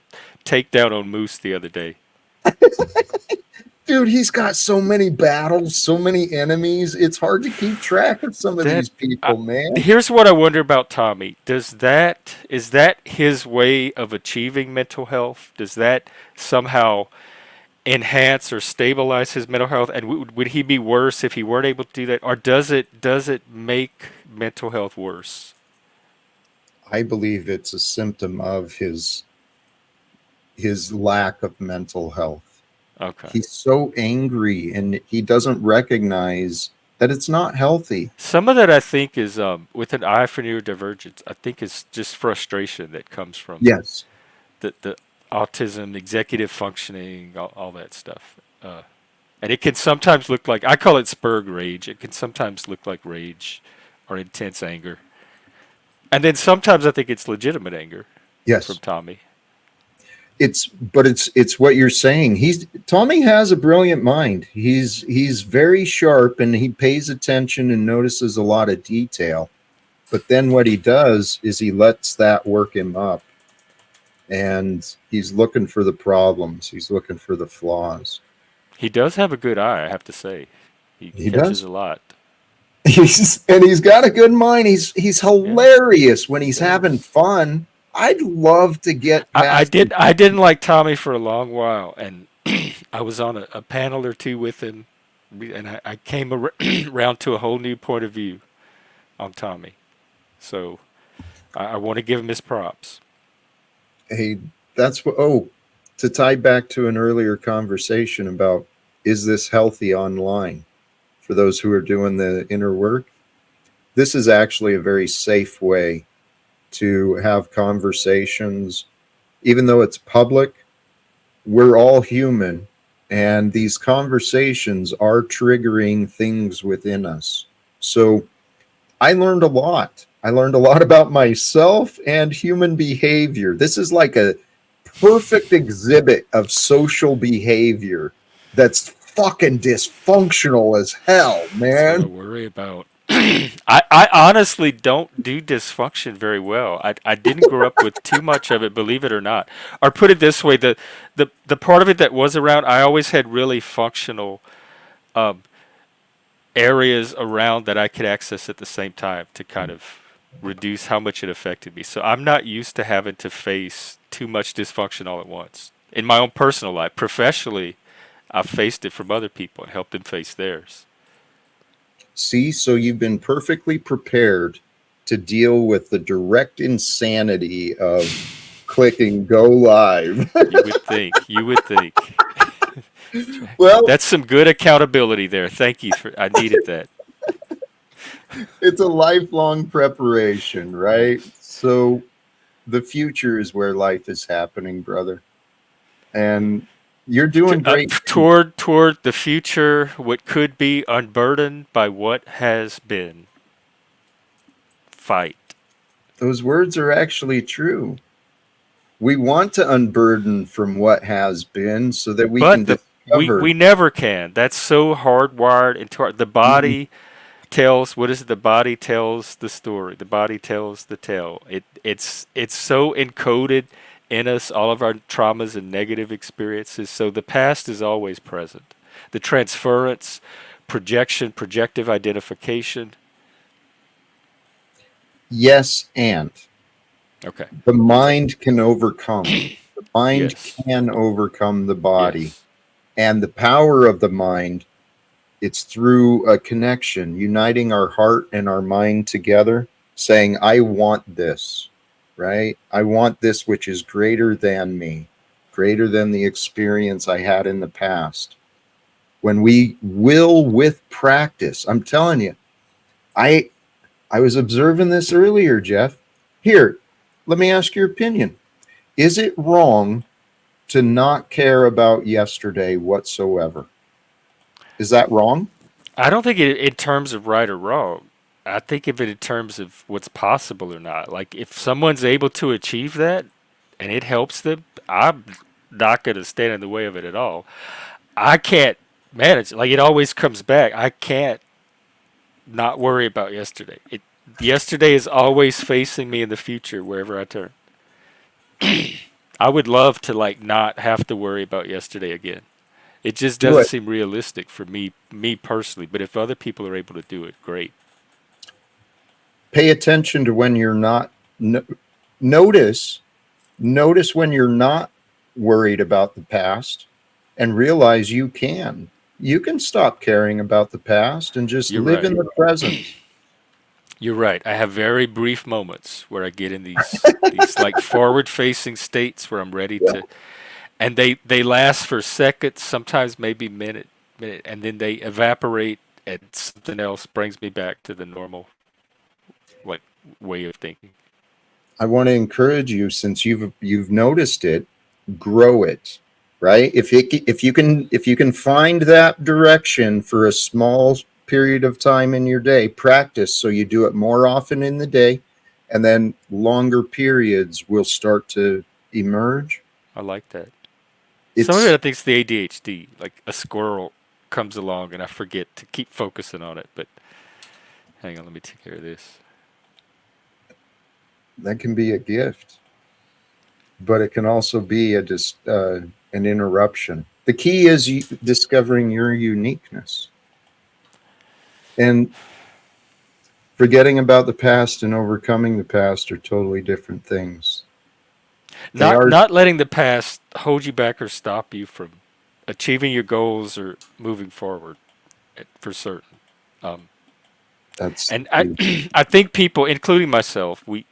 takedown on Moose the other day. Dude, he's got so many battles, so many enemies. It's hard to keep track of some of That these people, man. here's what I wonder about Tommy. Is that his way of achieving mental health? Does that somehow enhance or stabilize his mental health? And would he be worse if he weren't able to do that, or does it make mental health worse? I believe it's a symptom of his lack of mental health. Okay. He's so angry and he doesn't recognize that it's not healthy. Some of that I think is with an eye for neurodivergence. I think is just frustration that comes from Yes. the autism, executive functioning, all that stuff. And it can sometimes look like I call it spurg rage. It can sometimes look like rage or intense anger, and then sometimes I think it's legitimate anger from Yes. Tommy. It's what you're saying. Tommy has a brilliant mind. He's very sharp and he pays attention and notices a lot of detail. But then what he does is he lets that work him up and he's looking for the problems. He's looking for the flaws. He does have a good eye, I have to say. He He catches does. a lot. He's got a good mind. He's Yeah. hilarious when he's Yeah. having fun. I'd love to get I past did. I didn't like Tommy for a long while, and I was on a panel or two with him, and I came around to a whole new point of view on Tommy. So I want to give him his props. hey, that's what to tie back to an earlier conversation about is this healthy online for those who are doing the inner work. This is actually a very safe way to have conversations, even though it's public. We're all human, and these conversations are triggering things within us. So I learned a lot. I learned a lot about myself and human behavior. This is like a perfect exhibit of social behavior that's fucking dysfunctional as hell, That's what I man. worry about. I honestly don't do dysfunction very well. I didn't grow up with too much of it, believe it or not. Or put it this way, the part of it that was around, I always had really functional um, areas around that I could access at the same time to kind of reduce how much it affected me. So I'm not used to having to face too much dysfunction all at once. In my own personal life, professionally, I've faced it from other people and helped them face theirs. See, so you've been perfectly prepared to deal with the direct insanity of clicking go live. You would think. You would think. Well, That's some good accountability there. Thank you for. I needed that. it's a lifelong preparation, Yeah. right? So the future is where life is happening, brother. And you're doing great. Toward the future, what could be unburdened by what has been. Fight. Those words are actually true. We want to unburden from what has been so that we But can the Ever. We never can. That's so hardwired into the Mhm. body tells what is it? The body tells the story. The body tells the tale. It's so encoded in us, all of our traumas and negative experiences. So the past is always present. The transference, projection, projective identification. Yes, and Okay. the What's up? mind can overcome. The mind Yes. can overcome the body. Yes. And the power of the mind, it's through a connection, uniting our heart and our mind together, saying, I want this, right? I want this which is greater than me, greater than the experience I had in the past. When we will with practice, I'm telling you, I I was observing this earlier, Jeff. Here, let me ask your opinion. Is it wrong to not care about yesterday whatsoever? Is that wrong? I don't think it in terms of right or wrong. I think of it in terms of what's possible or not. Like if someone's able to achieve that and it helps them, I'm not going to stand in the way of it at all. I can't manage. Like it always comes back. I can't not worry about yesterday. Yesterday is always facing me in the future wherever I turn. I would love to like not have to worry about yesterday again. It just Do doesn't it. seem realistic for me personally. But if other people are able to do it, great. Pay attention to when you're not. No, notice, notice when you're not worried about the past, and realize you can. You can stop caring about the past and just You're live right. in the present. You're right. I have very brief moments where I get in these like forward facing states where I'm ready Yeah. to, and they last for seconds, sometimes maybe minute, and then they evaporate and something else brings me back to the normal like way of thinking. I want to encourage you, since you've noticed it, grow it. Right? If you can find that direction for a small period of time in your day, practice so you do it more often in the day, and then longer periods will start to emerge. I like that. Some of it It's I think is the ADHD. Like a squirrel comes along and I forget to keep focusing on it. But hang on, let me take care of this. that can be a gift, but it can also be a just an interruption. The key is discovering your uniqueness and forgetting about the past and overcoming the past are totally different things. They Not are. not letting the past hold you back or stop you from achieving your goals or moving forward for certain. Um, That's and I I think people, including myself, we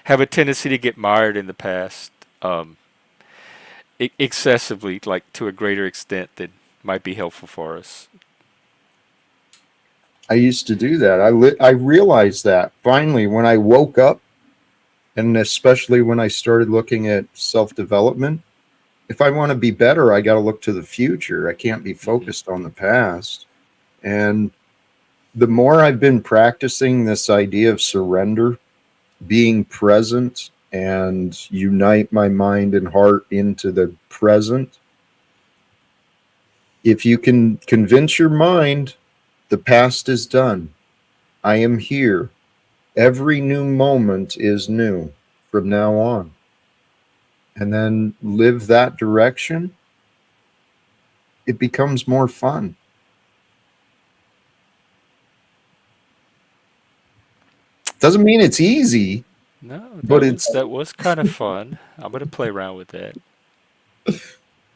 have a tendency to get mired in the past um, excessively, like to a greater extent than might be helpful for us. I used to do that. I realized that finally when I woke up, and especially when I started looking at self development. If I want to be better, I got to look to the future. I can't be Hmm. focused on the past. And the more I've been practicing this idea of surrender, being present, and unite my mind and heart into the present, if you can convince your mind the past is done, I am here. Every new moment is new from now on. And then live that direction, it becomes more fun. Doesn't mean it's easy, No, but it's that was kind of fun. I'm gonna play around with that.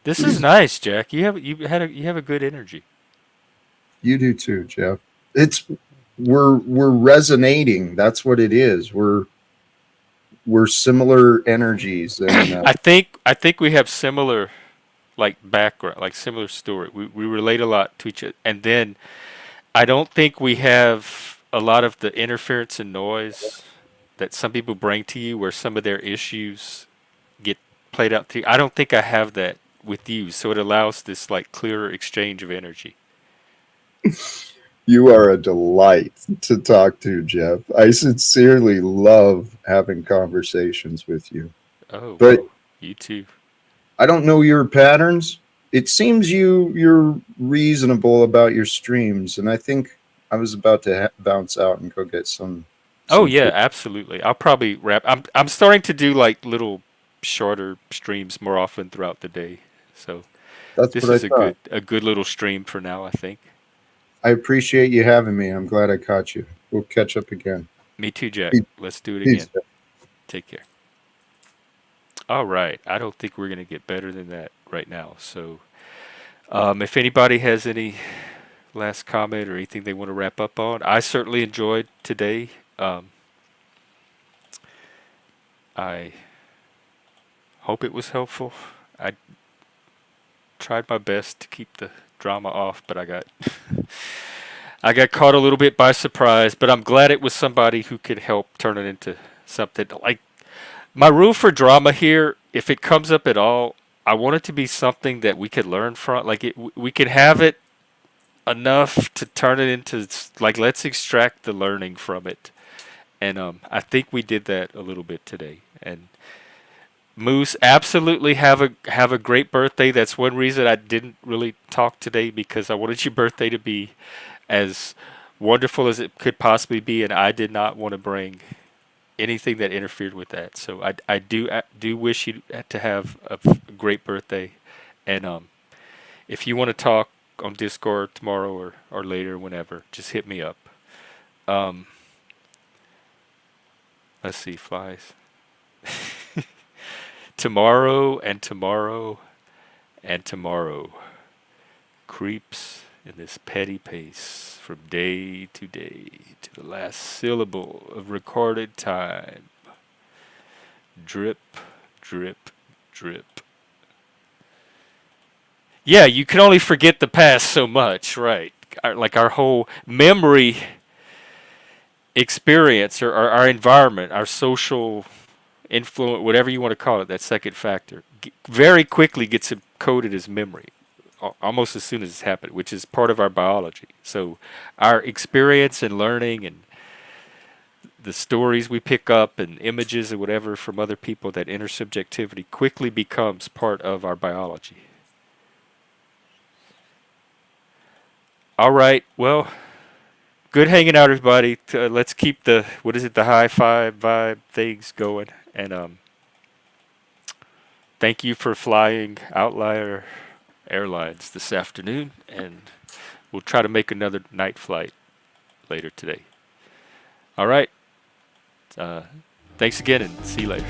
This is nice, Jack. You have a good energy. you do too, Jeff. It's we're resonating. That's what it is. We're similar energies, and I think we have similar like background, like similar story. We relate a lot to each other, and then I don't think we have a lot of the interference and noise that some people bring to you, where some of their issues get played out through. I don't think I have that with you, so it allows this like clearer exchange of energy. you are a delight to talk to, Jeff. I sincerely love having conversations with you. Oh But well, you too. I don't know your patterns. it seems you're reasonable about your streams, and I think I was about to bounce out and go get Oh some yeah, food. absolutely. I'll probably wrap. I'm starting to do like little shorter streams more often throughout the day. So That's this what I is thought. a good little stream for now, I think. I appreciate you having me. I'm glad I caught you. We'll catch up again. Me too, Jack. Peace. Let's do it again. Peace. Take care. All right. I don't think we're gonna get better than that right now. So if anybody has any last comment or anything they want to wrap up on, I certainly enjoyed today. I hope it was helpful. I tried my best to keep the drama off, but I got I got caught a little bit by surprise. But I'm glad it was somebody who could help turn it into something. Like my rule for drama here, if it comes up at all, I want it to be something that we could learn from. Like we could have it enough to turn it into like let's extract the learning from it. And I think we did that a little bit today. And Moose, absolutely have a great birthday. That's one reason I didn't really talk today because I wanted your birthday to be as wonderful as it could possibly be, and I did not want to bring anything that interfered with that. So I do wish you to have a great birthday, and if you want to talk on Discord tomorrow or later, whenever, just hit me up. Um, let's see, flies. Tomorrow and tomorrow and tomorrow creeps in this petty pace from day to day to the last syllable of recorded time. Drip, drip, drip. Yeah, you can only forget the past so much, right? Like our whole memory experience or our environment, our social influence, whatever you want to call it, that second factor, very quickly gets encoded as memory, almost as soon as it's happened, which is part of our biology. So our experience and learning and the stories we pick up and images or whatever from other people, that intersubjectivity quickly becomes part of our biology. All right, well, good hanging out, everybody. Let's keep the, what is it, the high five vibe things going. And thank you for flying Outlier Airlines this afternoon. And we'll try to make another night flight later today. All right. Uh, thanks again and see you later.